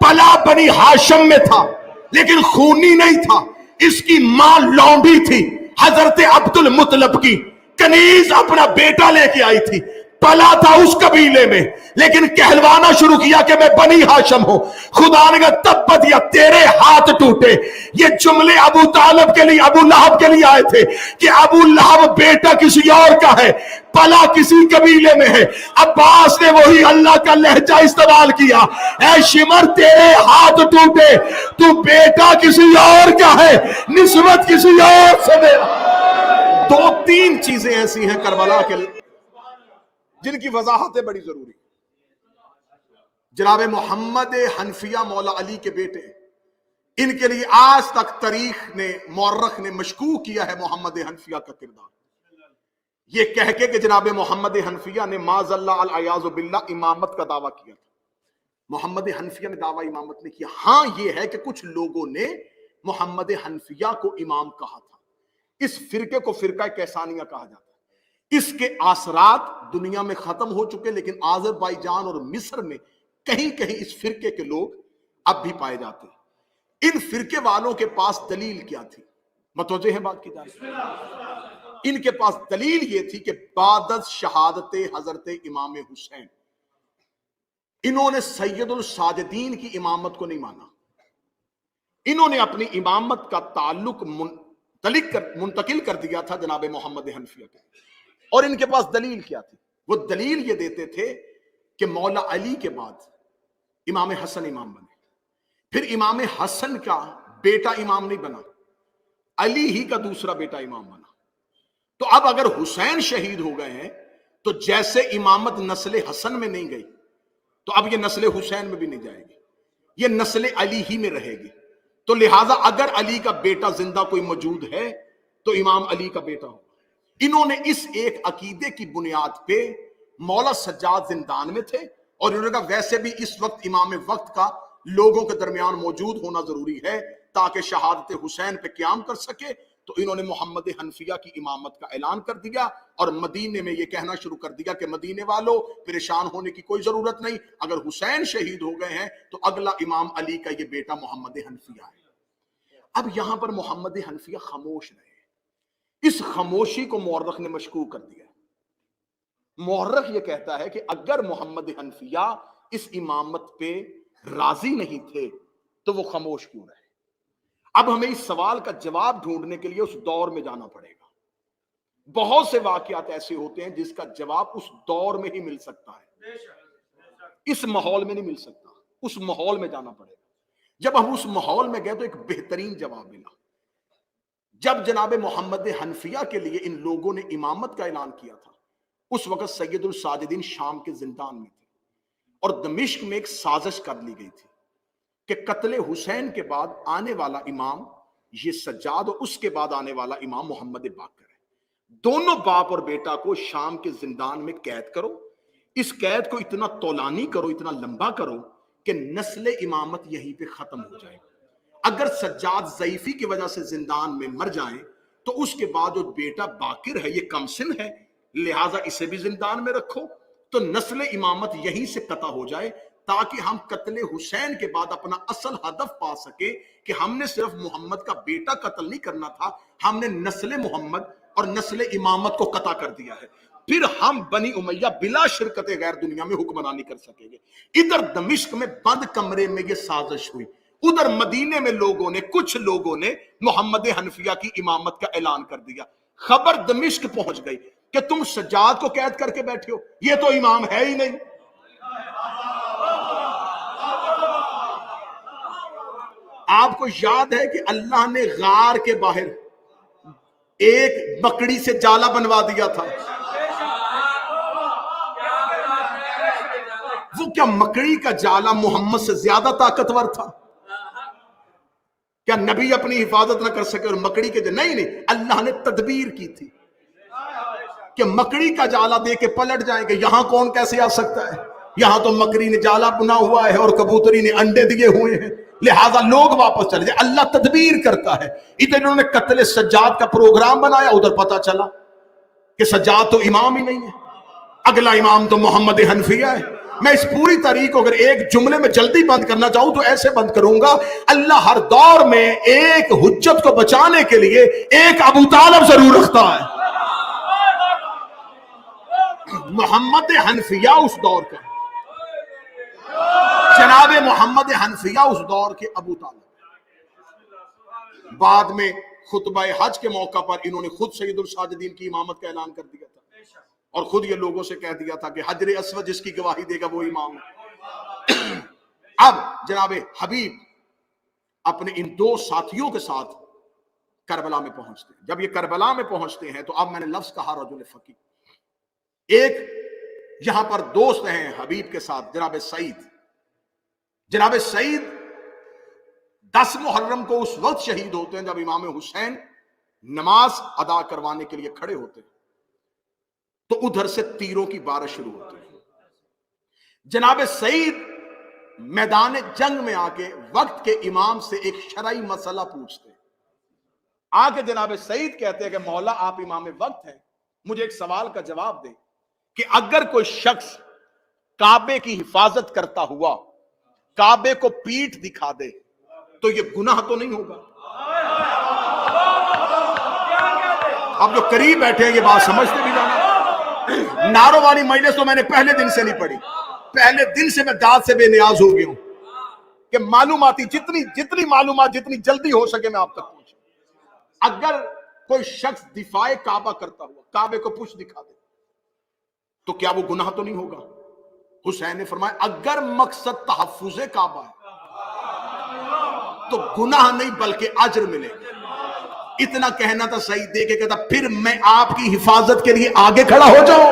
پلا بنی ہاشم میں تھا لیکن خونی نہیں تھا۔ اس کی ماں لونڈی تھی، حضرت عبد المطلب کی، کنیز اپنا بیٹا لے کے آئی تھی، پلا تھا اس قبیلے میں لیکن کہلوانا شروع کیا کہ میں بنی ہاشم ہوں۔ خدا نے کہا تبت یا تیرے ہاتھ ٹوٹے۔ یہ جملے ابو طالب کے لیے، ابو لہب کے لیے آئے تھے کہ ابو لہب بیٹا کسی اور کا ہے، پلا کسی قبیلے میں ہے۔ عباس نے وہی اللہ کا لہجہ استعمال کیا، اے شمر تیرے ہاتھ ٹوٹے، تو بیٹا کسی اور کا ہے، نسبت کسی اور سے دے۔ 2-3 چیزیں ایسی ہیں کربلا کے جن کی وضاحتیں بڑی ضروری۔ جناب محمد حنفیہ مولا علی کے بیٹے، ان کے لیے آج تک تاریخ نے، مورخ نے مشکوک کیا ہے محمد حنفیہ کا کردار، یہ کہہ کے کہ جناب محمد حنفیہ نے معاذ اللہ العیاذ باللہ امامت کا دعویٰ کیا تھا۔ محمد حنفیہ نے دعویٰ امامت نے کیا۔ ہاں یہ ہے کہ کچھ لوگوں نے محمد حنفیہ کو امام کہا تھا۔ اس فرقے کو فرقہ کیسانیہ کہا جاتا ہے۔ اس کے اثرات دنیا میں ختم ہو چکے، لیکن آذربائیجان اور مصر میں کہیں کہیں اس فرقے کے لوگ اب بھی پائے جاتے ہیں۔ ان فرقے والوں کے پاس دلیل کیا تھی؟ متوجہ ہیں بات کی جانب؟ ان کے پاس دلیل یہ تھی کہ بعد از شہادت حضرت امام حسین انہوں نے سید الساجدین کی امامت کو نہیں مانا، انہوں نے اپنی امامت کا تعلق منتقل کر دیا تھا جناب محمد حنفیہ کے، اور ان کے پاس دلیل کیا تھی؟ وہ دلیل یہ دیتے تھے کہ مولا علی کے بعد امام حسن امام بنے، پھر امام حسن کا بیٹا امام نہیں بنا، علی ہی کا دوسرا بیٹا امام بنا، تو اب اگر حسین شہید ہو گئے ہیں تو جیسے امامت نسل حسن میں نہیں گئی تو اب یہ نسل حسین میں بھی نہیں جائے گی، یہ نسل علی ہی میں رہے گی، تو لہٰذا اگر علی کا بیٹا زندہ کوئی موجود ہے تو امام علی کا بیٹا ہوگا۔ انہوں نے اس ایک عقیدے کی بنیاد پہ مولا سجاد زندان میں تھے، اور انہوں نے کہا ویسے بھی اس وقت امام وقت کا لوگوں کے درمیان موجود ہونا ضروری ہے تاکہ شہادت حسین پہ قیام کر سکے، تو انہوں نے محمد حنفیہ کی امامت کا اعلان کر دیا، اور مدینے میں یہ کہنا شروع کر دیا کہ مدینے والوں پریشان ہونے کی کوئی ضرورت نہیں، اگر حسین شہید ہو گئے ہیں تو اگلا امام علی کا یہ بیٹا محمد حنفیہ ہے۔ اب یہاں پر محمد حنفیہ خاموش رہے، اس خاموشی کو مورخ نے مشکوک کر دیا۔ مورخ یہ کہتا ہے کہ اگر محمد حنفیہ اس امامت پہ راضی نہیں تھے تو وہ خاموش کیوں رہے؟ اب ہمیں اس سوال کا جواب ڈھونڈنے کے لیے اس دور میں جانا پڑے گا۔ بہت سے واقعات ایسے ہوتے ہیں جس کا جواب اس دور میں ہی مل سکتا ہے، اس ماحول میں نہیں مل سکتا، اس ماحول میں جانا پڑے گا۔ جب ہم اس ماحول میں گئے تو ایک بہترین جواب ملا۔ جب جناب محمد حنفیہ کے لیے ان لوگوں نے امامت کا اعلان کیا تھا، اس وقت سید الساجدین شام کے زندان میں تھے، اور دمشق میں ایک سازش کر لی گئی تھی کہ قتل حسین کے بعد آنے والا امام یہ سجاد، اور اس کے بعد آنے والا امام محمد باقر ہے، دونوں باپ اور بیٹا کو شام کے زندان میں قید کرو، اس قید کو اتنا طولانی کرو، اتنا لمبا کرو کہ نسل امامت یہیں پہ ختم ہو جائے۔ اگر سجاد ضعیفی کی وجہ سے زندان میں مر جائیں تو اس کے بعد جو بیٹا باقر ہے یہ کم سن ہے، لہٰذا اسے بھی زندان میں رکھو، تو نسل امامت یہیں سے قطع ہو جائے، تاکہ ہم قتل حسین کے بعد اپنا اصل ہدف پا سکے کہ ہم نے صرف محمد کا بیٹا قتل نہیں کرنا تھا، ہم نے نسل محمد اور نسل امامت کو قطع کر دیا ہے، پھر ہم بنی امیہ بلا شرکت غیر دنیا میں حکمرانی کر سکیں گے۔ ادھر دمشق میں بند کمرے میں یہ سازش ہوئی، ادھر مدینے میں لوگوں نے، کچھ لوگوں نے محمد حنفیہ کی امامت کا اعلان کر دیا۔ خبر دمشق پہنچ گئی کہ تم سجاد کو قید کر کے بیٹھے ہو، یہ تو امام ہے ہی نہیں۔ آپ کو یاد ہے کہ اللہ نے غار کے باہر ایک مکڑی سے جالا بنوا دیا تھا، وہ کیا مکڑی کا جالا محمد سے زیادہ طاقتور تھا؟ کیا نبی اپنی حفاظت نہ کر سکے اور مکڑی کے نہیں، اللہ نے تدبیر کی تھی کہ مکڑی کا جالا دے کے پلٹ جائیں گے، یہاں کون کیسے آ سکتا ہے؟ یہاں تو مکڑی نے جالا بنا ہوا ہے اور کبوتری نے انڈے دیے ہوئے ہیں، لہذا لوگ واپس چلے جائیں۔ اللہ تدبیر کرتا ہے۔ ادھر انہوں نے قتل سجاد کا پروگرام بنایا، ادھر پتہ چلا کہ سجاد تو امام ہی نہیں ہے، اگلا امام تو محمد حنفیہ ہے۔ میں اس پوری تاریخ کو اگر ایک جملے میں جلدی بند کرنا چاہوں تو ایسے بند کروں گا، اللہ ہر دور میں ایک حجت کو بچانے کے لیے ایک ابو طالب ضرور رکھتا ہے۔ محمد حنفیہ اس دور کا، جناب محمد حنفیہ اس دور کے ابو طالب۔ بعد میں خطبہ حج کے موقع پر انہوں نے خود سید الساجدین کی امامت کا اعلان کر دیا تھا، اور خود یہ لوگوں سے کہہ دیا تھا کہ حجر اسود جس کی گواہی دے گا وہ امام ہے۔ اب جناب حبیب اپنے ان دو ساتھیوں کے ساتھ کربلا میں پہنچتے ہیں۔ جب یہ کربلا میں پہنچتے ہیں تو اب میں نے لفظ کہا رجل فقیہ، ایک یہاں پر دوست ہیں حبیب کے ساتھ جناب سعید۔ جناب سعید 10 محرم کو اس وقت شہید ہوتے ہیں جب امام حسین نماز ادا کروانے کے لیے کھڑے ہوتے ہیں، تو ادھر سے تیروں کی بارش شروع ہوتی ہے۔ جناب سعید میدان جنگ میں آ کے وقت کے امام سے ایک شرعی مسئلہ پوچھتے ہیں۔ آ کے جناب سعید کہتے ہیں کہ مولا آپ امام وقت ہیں، مجھے ایک سوال کا جواب دیں کہ اگر کوئی شخص کعبے کی حفاظت کرتا ہوا کعبے کو پیٹھ دکھا دے تو یہ گناہ تو نہیں ہوگا؟ اب جو قریب بیٹھے ہیں یہ بات سمجھتے بھی جانا۔ ناروں والی مجلس تو میں نے پہلے دن سے نہیں پڑھی، پہلے دن سے میں داد سے بے نیاز ہو گیا ہوں۔ کہ معلوماتی جتنی معلومات جتنی جلدی ہو سکے میں آپ تک پہنچوں. اگر کوئی شخص دفاع کعبہ کرتا ہوا کعبے کو پوچھ دکھا دے تو کیا وہ گناہ تو نہیں ہوگا؟ حسین نے فرمایا اگر مقصد تحفظ کعبہ ہے تو گناہ نہیں بلکہ اجر ملے گا. اتنا کہنا تھا سعید دے کے کہتا پھر میں آپ کی حفاظت کے لیے آگے کھڑا ہو جاؤں،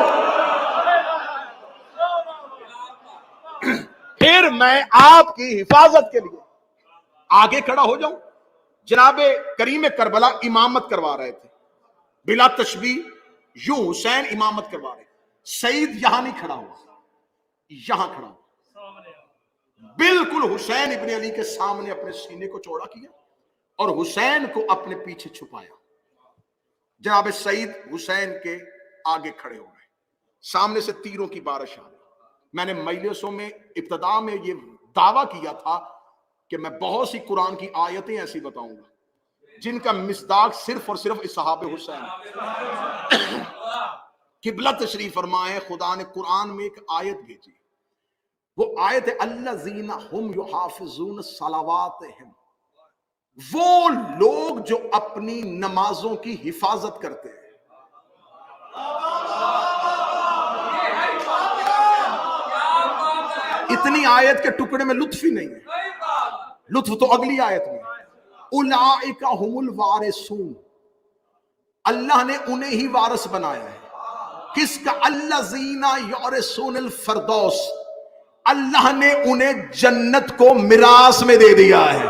پھر میں آپ کی حفاظت کے لیے آگے کھڑا ہو جاؤں. جناب کریم کربلا امامت کروا رہے تھے بلا تشبیہ، یوں حسین امامت کروا رہے تھے. سعید یہاں نہیں کھڑا ہوا، یہاں کھڑا ہوا، بالکل حسین ابن علی کے سامنے اپنے سینے کو چوڑا کیا اور حسین کو اپنے پیچھے چھپایا. جناب سعید حسین کے آگے کھڑے ہو گئے، سامنے سے تیروں کی بارش آ رہی. میں نے مجلسوں میں ابتدا میں یہ دعویٰ کیا تھا کہ میں بہت سی قرآن کی آیتیں ایسی بتاؤں گا جن کا مصداق صرف اور صرف اصحاب حسین. قبلہ تشریف فرمائے خدا نے قرآن میں ایک آیت بھیجی، وہ آیت ہے الذین ہم یحافظون صلواتہم، وہ لوگ جو اپنی نمازوں کی حفاظت کرتے ہیں. اتنی آیت کے ٹکڑے میں لطف ہی نہیں ہے، لطف تو اگلی آیت میں. اولئک هم الوارثون، اللہ نے انہیں ہی وارث بنایا ہے. کس کا؟ الذین یورثون الفردوس، اللہ نے انہیں جنت کو میراث میں دے دیا ہے.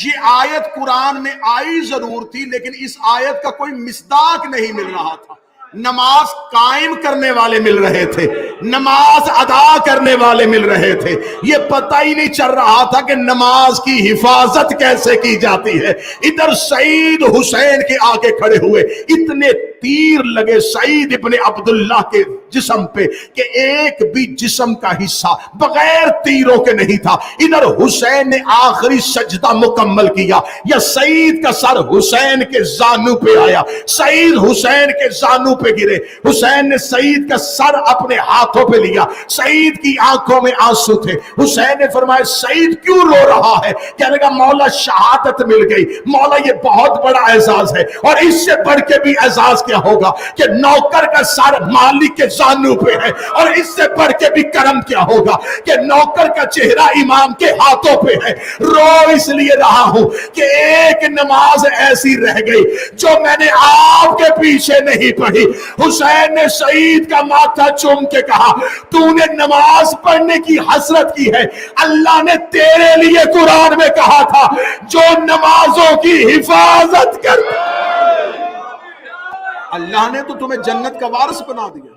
یہ آیت قرآن میں آئی ضرور تھی لیکن اس آیت کا کوئی مصداق نہیں مل رہا تھا. نماز قائم کرنے والے مل رہے تھے، نماز ادا کرنے والے مل رہے تھے، یہ پتہ ہی نہیں چل رہا تھا کہ نماز کی حفاظت کیسے کی جاتی ہے. ادھر سعید حسین کے آگے کھڑے ہوئے، اتنے تیر لگے سعید ابن عبداللہ کے جسم پہ کہ ایک بھی جسم کا حصہ بغیر تیروں کے نہیں تھا. ادھر حسین نے آخری سجدہ مکمل کیا، یا سعید کا سر حسین کے زانو پہ آیا، سعید حسین کے زانو پہ گرے. حسین نے سعید کا سر اپنے ہاتھوں پہ لیا، سعید کی آنکھوں میں آنسو تھے. حسین نے فرمایا سعید کیوں رو رہا ہے؟ کہنے لگا مولا شہادت مل گئی. مولا یہ بہت بڑا اعزاز ہے، اور اس سے بڑھ کے بھی اعزاز کیا ہوگا کہ نوکر کا سر مالک کے زانو پہ ہے، اور اس سے بڑھ کے بھی کرم کیا ہوگا کہ نوکر کا چہرہ امام کے ہاتھوں پہ ہے. رو اس لیے رہا ہوں کہ ایک نماز ایسی رہ گئی جو میں نے آپ کے پیچھے نہیں پڑھی. حسین نے سعید کا ماتھا چوم کے کہا تو نے نماز پڑھنے کی حسرت کی ہے، اللہ نے تیرے لیے قرآن میں کہا تھا جو نمازوں کی حفاظت کرتا. اللہ نے تو تمہیں جنت کا وارث بنا دیا.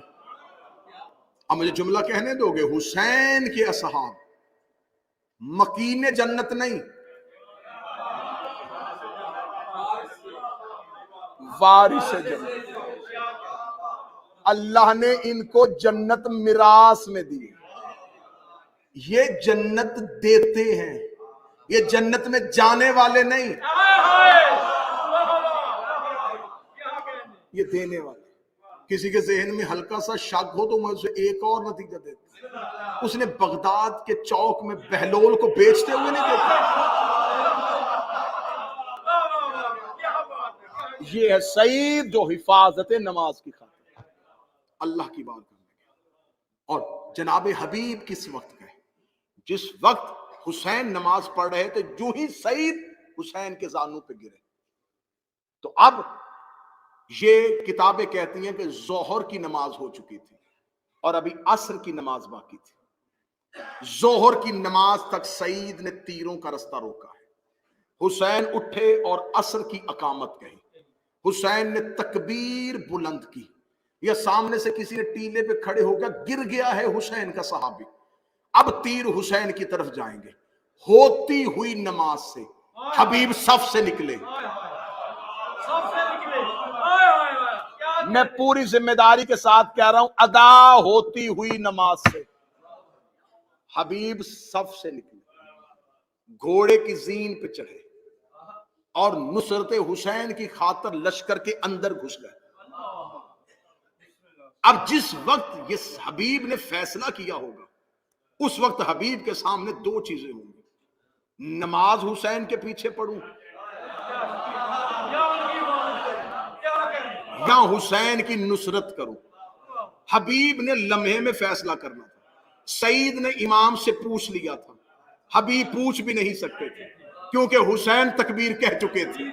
اب مجھے جملہ کہنے دو گے، حسین کے اصحاب مکین جنت نہیں، وارث جنت. اللہ نے ان کو جنت میراث میں دی. یہ جنت دیتے ہیں، یہ جنت میں جانے والے نہیں، یہ دینے والے. کسی کے ذہن میں ہلکا سا شک ہو تو میں اسے ایک اور نتیجہ دیتا ہوں. اس نے بغداد کے چوک میں بہلول کو بیچتے ہوئے نہیں دیکھا. یہ ہے سعید جو حفاظت نماز کی خاطر اللہ کی بات کرنے گئے. اور جناب حبیب کس وقت گئے؟ جس وقت حسین نماز پڑھ رہے تھے، جو ہی سعید حسین کے زانو پہ گرے. تو اب یہ کتابیں کہتی ہیں کہ ظہر کی نماز ہو چکی تھی اور ابھی عصر کی نماز باقی تھی. ظہر کی نماز تک سعید نے تیروں کا رستہ روکا ہے. حسین اٹھے اور عصر کی اقامت کہی. حسین نے تکبیر بلند کی، یا سامنے سے کسی نے ٹیلے پہ کھڑے ہو گیا، گر گیا ہے حسین کا صحابی. اب تیر حسین کی طرف جائیں گے. ہوتی ہوئی نماز سے حبیب صف سے نکلے. میں پوری ذمہ داری کے ساتھ کہہ رہا ہوں، ادا ہوتی ہوئی نماز سے حبیب صف سے نکلے، گھوڑے کی زین پہ چڑھے اور نصرت حسین کی خاطر لشکر کے اندر گھس گئے. اب جس وقت یہ حبیب نے فیصلہ کیا ہوگا اس وقت حبیب کے سامنے دو چیزیں ہوں گی، نماز حسین کے پیچھے پڑھوں یا حسین کی نصرت کروں۔ حبیب نے لمحے میں فیصلہ کرنا تھا۔ سعید نے امام سے پوچھ لیا تھا، حبیب پوچھ بھی نہیں سکتے تھے کیونکہ حسین تکبیر کہہ چکے تھے۔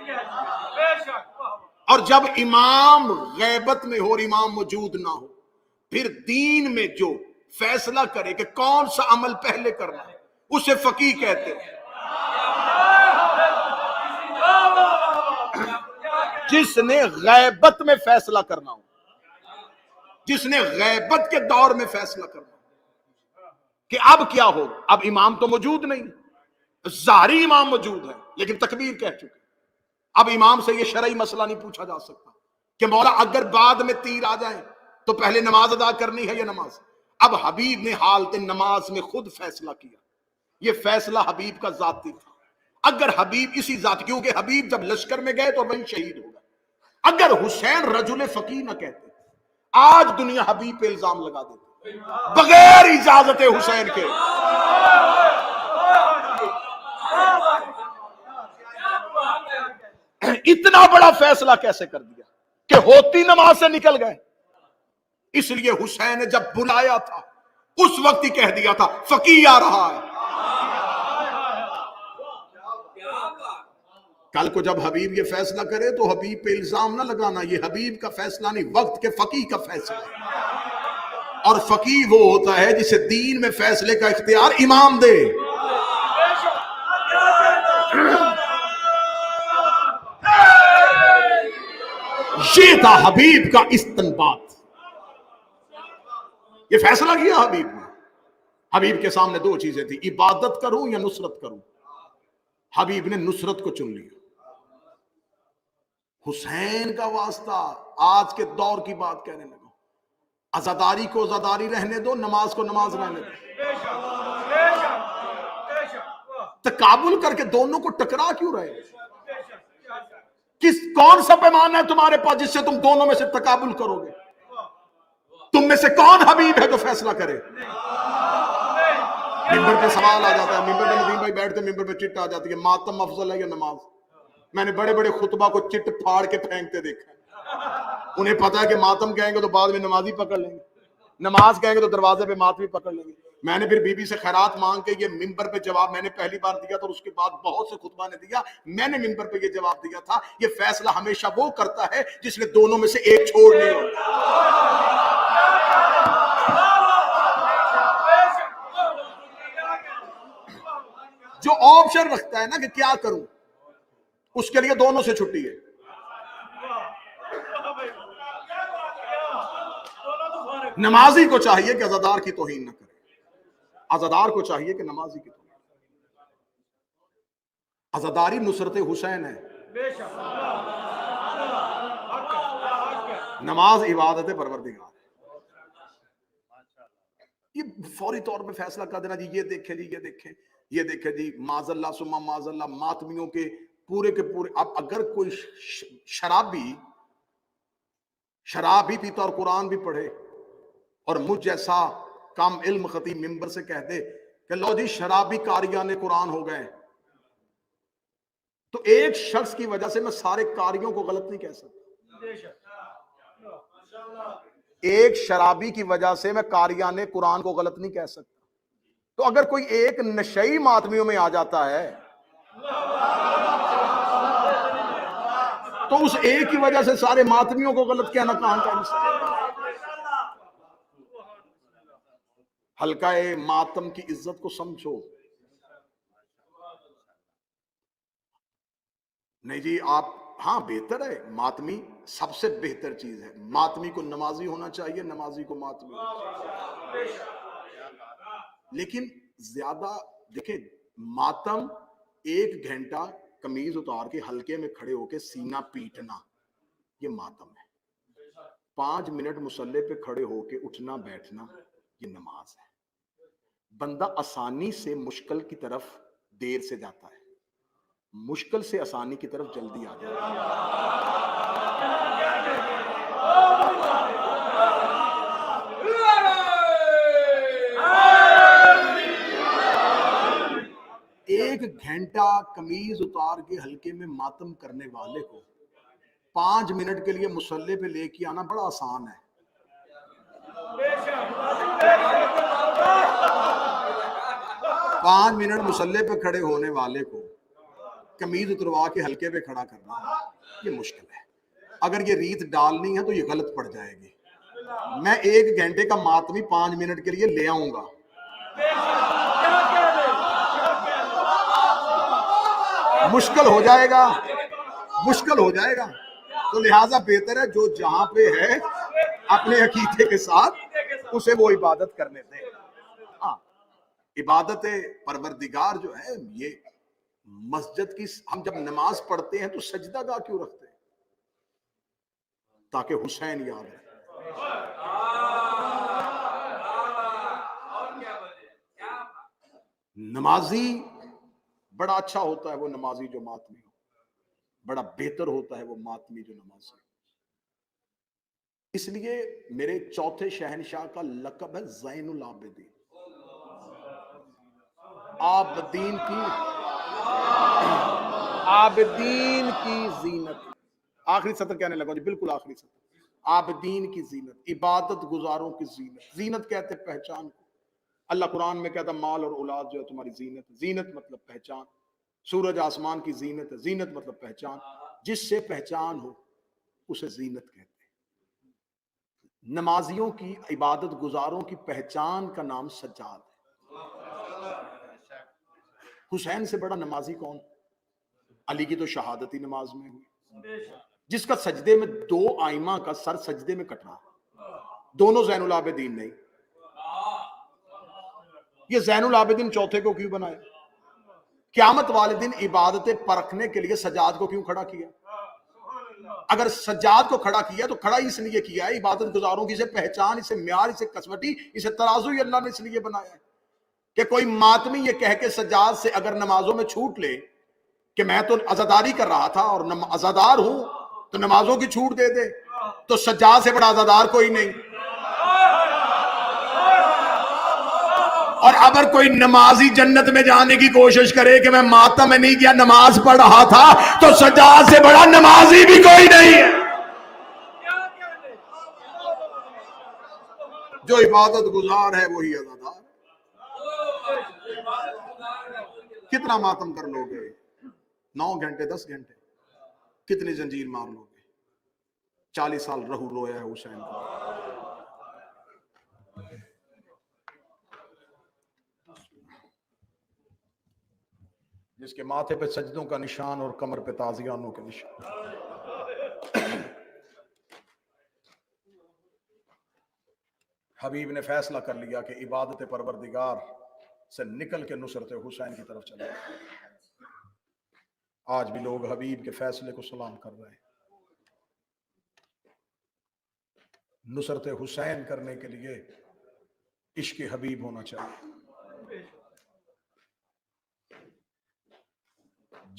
اور جب امام غیبت میں ہو اور امام موجود نہ ہو، پھر دین میں جو فیصلہ کرے کہ کون سا عمل پہلے کرنا ہے اسے فقیہ کہتے ہیں۔ جس نے غیبت میں فیصلہ کرنا ہو، جس نے غیبت کے دور میں فیصلہ کرنا ہو کہ اب کیا ہو، اب امام تو موجود نہیں، ظاہری امام موجود ہے لیکن تکبیر کہہ چکے، اب امام سے یہ شرعی مسئلہ نہیں پوچھا جا سکتا کہ مولا اگر بعد میں تیر آ جائیں تو پہلے نماز ادا کرنی ہے یا نماز۔ اب حبیب نے حالت نماز میں خود فیصلہ کیا، یہ فیصلہ حبیب کا ذاتی تھا۔ اگر حبیب اسی ذات، کیونکہ حبیب جب لشکر میں گئے تو وہیں شہید ہو گئے، اگر حسین رجل فقیہ نہ کہتے آج دنیا حبیب پہ الزام لگا دیتی بغیر اجازت حسین کے۔ اتنا بڑا فیصلہ کیسے کر دیا کہ ہوتی نماز سے نکل گئے۔ اس لیے حسین نے جب بلایا تھا اس وقت ہی کہہ دیا تھا فقیہ آ رہا ہے۔ کل کو جب حبیب یہ فیصلہ کرے تو حبیب پہ الزام نہ لگانا، یہ حبیب کا فیصلہ نہیں، وقت کے فقیہ کا فیصلہ ہے۔ اور فقیہ وہ ہوتا ہے جسے دین میں فیصلے کا اختیار امام دے۔ یہ تھا حبیب کا استنباط، یہ فیصلہ کیا حبیب نے۔ حبیب کے سامنے دو چیزیں تھی، عبادت کروں یا نصرت کروں۔ حبیب نے نصرت کو چن لیا۔ حسین کا واسطہ، آج کے دور کی بات کہنے لگا، عزاداری کو عزاداری رہنے دو، نماز کو نماز رہنے دو۔ تقابل کر کے دونوں کو ٹکرا کیوں رہے؟ کون سا پیمانہ ہے تمہارے پاس جس سے تم دونوں میں سے تقابل کرو گے؟ تم میں سے کون حبیب ہے جو فیصلہ کرے؟ ممبر پہ سوال آ جاتا ہے، ممبر پہ ندیم بھائی بیٹھتے، ممبر پہ چٹ آ جاتی ہے، ماتم افضل ہے یا نماز؟ میں نے بڑے بڑے خطبہ کو چٹ پھاڑ کے پھینکتے دیکھا ہے۔ انہیں پتا ہے کہ ماتم کہیں گے تو بعد میں نمازی پکڑ لیں گے، نماز کہیں گے تو دروازے پہ ماتمی پکڑ لیں گے۔ میں نے پھر بی بی سے خیرات مانگ کے یہ ممبر پہ جواب میں نے پہلی بار دیا تھا، اور اس کے بعد بہت سے خطبہ نے دیا، میں نے ممبر پہ یہ جواب دیا تھا، یہ فیصلہ ہمیشہ وہ کرتا ہے جس نے دونوں میں سے ایک چھوڑ لیا۔ جو آپشن رکھتا ہے نا کہ کیا کروں، اس کے لیے دونوں سے چھٹی ہے۔ نمازی کو چاہیے کہ عزادار کی توہین نہ کرے، عزادار کو چاہیے کہ نمازی کی توہین۔ عزاداری نصرت حسین ہے، نماز عبادت پروردگار ہے۔ یہ فوری طور پہ فیصلہ کر دینا، جی یہ دیکھیں جی یہ دیکھیں یہ دیکھیں جی، معاذ اللہ ثم معاذ اللہ، ماتمیوں کے پورے اب اگر کوئی شراب بھی پیتا اور قرآن بھی پڑھے اور مجھ جیسا کم علم خطیب ممبر سے کہہ دے کہ لو جی شرابی قاریان قرآن ہو گئے، تو ایک شخص کی وجہ سے میں سارے قاریوں کو غلط نہیں کہہ سکتا۔ ایک شرابی کی وجہ سے میں قاریان قرآن کو غلط نہیں کہہ سکتا۔ تو اگر کوئی ایک نشئی ماتمیوں میں آ جاتا ہے تو اس ایک کی وجہ سے سارے ماتمیوں کو غلط کہنا کہاں کا انصاف؟ حلقہ ماتم کی عزت کو سمجھو۔ نہیں جی آپ، ہاں بہتر ہے، ماتمی سب سے بہتر چیز ہے، ماتمی کو نمازی ہونا چاہیے، نمازی کو ماتمی ہونا چاہیے۔ لیکن زیادہ دیکھیں، ماتم 1 گھنٹہ قمیض اتار کے حلقے میں کھڑے ہو کے سینہ پیٹنا، یہ ماتم ہے۔ 5 منٹ مصلی پہ کھڑے ہو کے اٹھنا بیٹھنا، یہ نماز ہے۔ بندہ آسانی سے مشکل کی طرف دیر سے جاتا ہے، مشکل سے آسانی کی طرف جلدی آ جاتا ہے۔ ایک گھنٹہ قمیض اتار کے ہلکے میں ماتم کرنے والے کو 5 منٹ کے لیے مصلی پہ لے کے آنا بڑا آسان ہے. 5 منٹ مصلی پہ کھڑے ہونے والے کو قمیض اتروا کے ہلکے پہ کھڑا کرنا یہ مشکل ہے. اگر یہ ریت ڈالنی ہے تو یہ غلط پڑ جائے گی. میں 1 گھنٹے کا ماتمی 5 منٹ کے لیے لے آؤں گا. مشکل ہو جائے گا, مشکل ہو جائے گا. تو لہٰذا بہتر ہے جو جہاں پہ ہے اپنے عقیدے کے ساتھ اسے وہ عبادت کرنے دیں. ہاں, عبادت پروردگار جو ہے یہ مسجد کی, ہم جب نماز پڑھتے ہیں تو سجدہ گاہ کیوں رکھتے ہیں؟ تاکہ حسین یاد رہے. نمازی بڑا اچھا ہوتا ہے وہ نمازی جو ماتمی ہو, بڑا بہتر ہوتا ہے وہ ماتمی جو نمازی ہو. اس لیے میرے چوتھے شہنشاہ کا لقب ہے زین العابدین, عابدین کی زینت. آخری سطر کہنے لگا جی, بالکل آخری سطر. عابدین کی زینت, عبادت گزاروں کی زینت. زینت کہتے ہیں پہچان کو. اللہ قرآن میں کہتا مال اور اولاد جو ہے تمہاری زینت. زینت مطلب پہچان. سورج آسمان کی زینت ہے. زینت مطلب پہچان. جس سے پہچان ہو اسے زینت کہتے ہیں. نمازیوں کی, عبادت گزاروں کی پہچان کا نام سجاد ہے. حسین سے بڑا نمازی کون؟ علی کی تو شہادتی نماز میں ہوئی, جس کا سجدے میں 2 آئمہ کا سر سجدے میں کٹ رہا, دونوں زین العابدین نہیں. یہ زین العابدین چوتھے کو کیوں بنایا؟ قیامت والے دن عبادتیں پرکھنے کے لیے سجاد کو کیوں کھڑا کیا؟ اگر سجاد کو کھڑا کیا تو کھڑا اس لیے کیا ہے عبادت گزاروں کی اسے پہچان, اسے معیار, اسے کسوٹی, اسے ترازو ہی اللہ نے اس لیے بنایا ہے کہ کوئی ماتمی یہ کہہ کے سجاد سے اگر نمازوں میں چھوٹ لے کہ میں تو عزاداری کر رہا تھا اور عزادار ہوں تو نمازوں کی چھوٹ دے دے, تو سجاد سے بڑا عزادار کوئی نہیں. اور اگر کوئی نمازی جنت میں جانے کی کوشش کرے کہ میں ماتم میں نہیں گیا, نماز پڑھ رہا تھا, تو سجاد سے بڑا نمازی بھی کوئی نہیں ہے. جو عبادت گزار ہے وہی عزادار. کتنا ماتم کر لو گے؟ 9 گھنٹے 10 گھنٹے. کتنی زنجیر مار لو گے؟ 40 سال رہو رویا ہے حسین کو. جس کے ماتھے پہ سجدوں کا نشان اور کمر پہ تازیانوں کے نشان. حبیب نے فیصلہ کر لیا کہ عبادت پروردگار سے نکل کے نصرت حسین کی طرف چلے. آج بھی لوگ حبیب کے فیصلے کو سلام کر رہے ہیں. نصرت حسین کرنے کے لیے عشق حبیب ہونا چاہیے.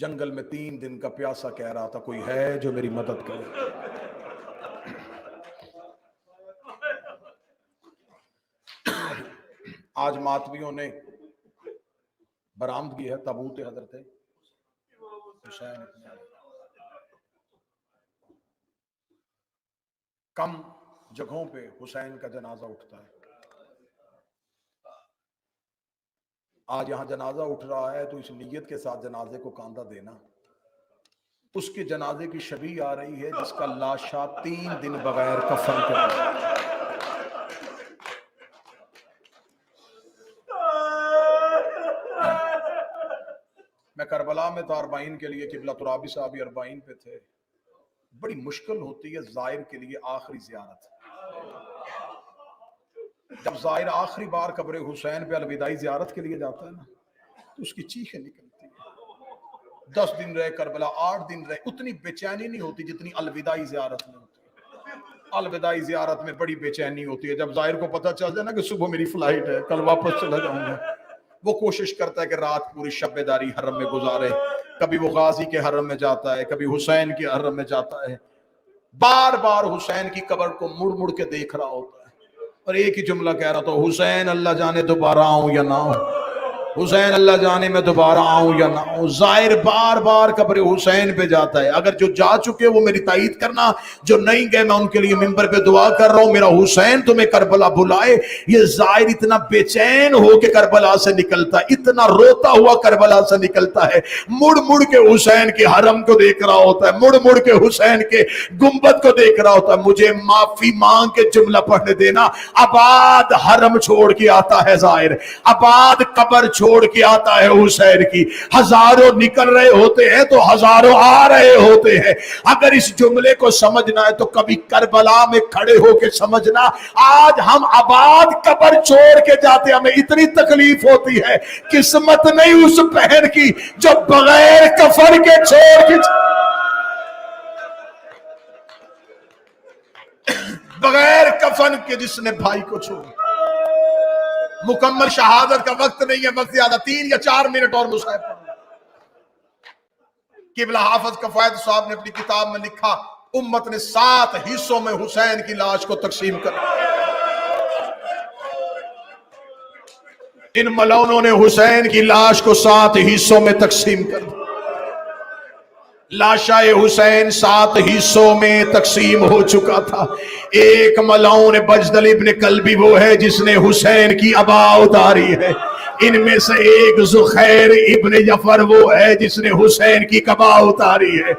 جنگل میں 3 دن کا پیاسا کہہ رہا تھا کوئی ہے جو میری مدد کرے. آج ماتمیوں نے برآمدگی ہے تابوت حضرت حسین. کم جگہوں پہ حسین کا جنازہ اٹھتا ہے. آج یہاں جنازہ اٹھ رہا ہے تو اس نیت کے ساتھ جنازے کو کاندھا دینا. اس کے جنازے کی شبیہ آ رہی ہے جس کا لاشا 3 دن بغیر کفن کے. میں کربلا میں تھا 40 کے لیے, قبلہ ترابی صاحب 40 پہ تھے. بڑی مشکل ہوتی ہے زائر کے لیے آخری زیارت. جب زائر آخری بار قبر حسین پہ الوداعی زیارت کے لیے جاتا ہے نا تو اس کی چیخیں نکلتی ہیں. 10 دن رہے کربلا, 8 دن رہے, اتنی بے چینی نہیں ہوتی جتنی الوداعی زیارت میں ہوتی ہے. الوداعی زیارت میں بڑی بے چینی ہوتی ہے جب زائر کو پتہ چل جائے نا کہ صبح میری فلائٹ ہے, کل واپس چلا جاؤں گا. وہ کوشش کرتا ہے کہ رات پوری شب داری حرم میں گزارے. کبھی وہ غازی کے حرم میں جاتا ہے, کبھی حسین کے حرم میں جاتا ہے. بار بار حسین کی قبر کو مڑ مڑ کے دیکھ رہا ہوتا ہے اور ایک ہی جملہ کہہ رہا تھا, حسین اللہ جانے دوبارہ آؤں یا نہ آؤں. حسین اللہ جانے میں دوبارہ آؤں یا نہ آؤں. ظاہر بار بار قبر حسین پہ جاتا ہے. اگر جو جا چکے وہ میری تائید کرنا, جو نہیں گئے میں ان کے لیے ممبر پہ دعا کر رہا ہوں میرا حسین تمہیں کربلا بلائے. یہ ظاہر اتنا بے چین ہو کے کربلا سے نکلتا ہے, اتنا روتا ہوا کربلا سے نکلتا ہے, مڑ مڑ کے حسین کے حرم کو دیکھ رہا ہوتا ہے, مڑ مڑ کے حسین کے گنبد کو دیکھ رہا ہوتا ہے. مجھے معافی مانگ کے جملہ پڑھنے دینا, آباد حرم چھوڑ کے آتا ہے ظاہر, آباد قبر چھوڑ کے آتا ہے حسین کی. ہزاروں نکل رہے ہوتے ہیں تو ہزاروں آ رہے ہوتے ہیں. اگر اس جملے کو سمجھنا ہے تو کبھی کربلا میں کھڑے ہو کے سمجھنا. آج ہم آباد قبر چھوڑ کے جاتے, ہمیں اتنی تکلیف ہوتی ہے, قسمت نہیں اس بہن کی جو بغیر کفن کے چھوڑ کے, بغیر کفن کے جس نے بھائی کو چھوڑا. مکمل شہادت کا وقت نہیں ہے, وقت زیادہ 3 یا 4 منٹ اور مصحف پڑھنا. قبلہ حافظ کفایت صاحب نے اپنی کتاب میں لکھا, امت نے 7 حصوں میں حسین کی لاش کو تقسیم کر دیا. ان ملعونوں نے حسین کی لاش کو 7 حصوں میں تقسیم کر دیا. لاشا حسین 7 حصوں میں تقسیم ہو چکا تھا. ایک ملعون بجدل ابن کلبی وہ ہے جس نے حسین کی ابا اتاری ہے. ان میں سے ایک زخیر ابن جعفر وہ ہے جس نے حسین کی قبا اتاری ہے.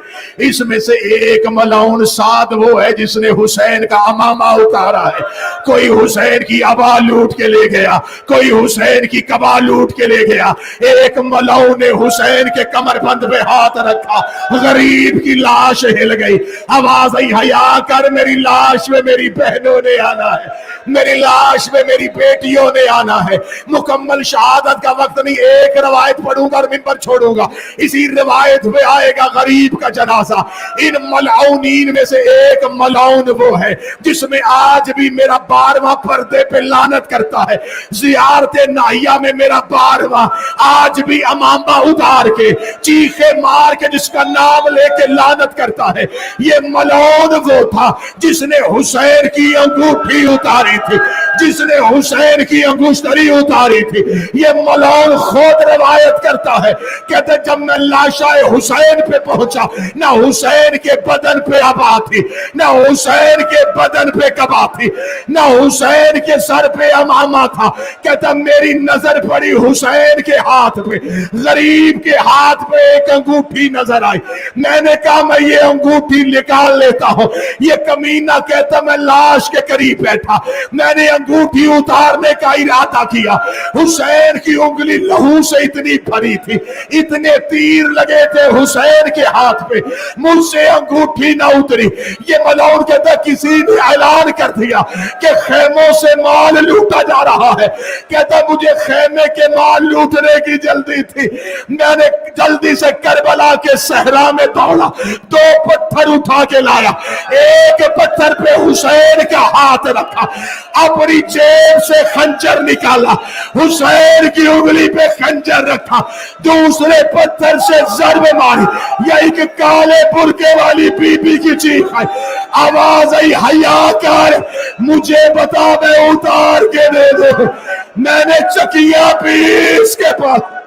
اس میں سے ایک ملعون سعد وہ ہے جس نے حسین کا امامہ اتارا ہے. کوئی حسین کی ابا لوٹ کے لے گیا, کوئی حسین کی قبا لوٹ کے لے گیا. ایک ملعون نے حسین کے کمر بند پہ ہاتھ رکھا, غریب کی لاش ہل گئی. آواز آئی, حیا کر, میری لاش میں میری بہنوں نے آنا ہے, میری لاش میں میری بیٹیوں نے آنا ہے. مکمل شہادت کا وقت نہیں, ایک روایت پڑھوں گا اور منبر چھوڑوں گا. اسی روایت میں آئے گا غریب کا جنازہ. ان ملعونین میں سے ایک ملعون وہ ہے جس میں آج بھی میرا 12واں پردے پہ لعنت کرتا ہے. زیارت ناہیہ میں میرا 12واں آج بھی امامہ اتار کے چیخے مار کے جس کا نام لے کے لعنت کرتا ہے. یہ ملعون وہ تھا جس نے حسین کی انگوٹھی اتاری تھی, جس نے حسین کی انگشتری اتاری تھی. یہ ملعون خود روایت کرتا ہے, کہتے جب میں لاشا حسین پہ پہنچا, نہ حسین کے بدن پہ ابا تھی, نہ حسین کے بدن پہ قبا تھی, نہ حسین کے سر پہ امامہ تھا. کہتا میری نظر پڑی حسین کے ہاتھ پہ, غریب کے ہاتھ پہ ایک انگوٹھی نظر آئی. میں نے کہا میں یہ انگوٹھی نکال لیتا ہوں. یہ کمینہ کہتا میں لاش کے قریب بیٹھا, میں نے انگوٹھی اتارنے کا ارادہ کیا. حسین کی انگلی لہو سے اتنی بھری تھی, اتنے تیر لگے تھے حسین کے ہاتھ پہ, مجھ سے انگوٹھی نہ اتری. یہ ملعون کہتا کسی نے اعلان کر دیا کہ خیموں سے مال لوٹا جا رہا ہے. کہتا مجھے خیمے کے مال لوٹنے کی جلدی تھی, میں نے جلدی سے کربلا کے صحرا میں دوڑا, 2 پتھر اٹھا کے لایا. ایک پتھر پہ حسین کا ہاتھ رکھا, اپنی جیب سے خنجر نکالا, حسین کی انگلی پہ خنجر رکھا, دوسرے پتھر سے ضرب ماری. یہ ایک کالے برقعے والی بی بی کی چیخ آئی, آواز آئی حیا کر, مجھے بتا میں اتار کے دے دے. میں نے چکیا پیس کے پاس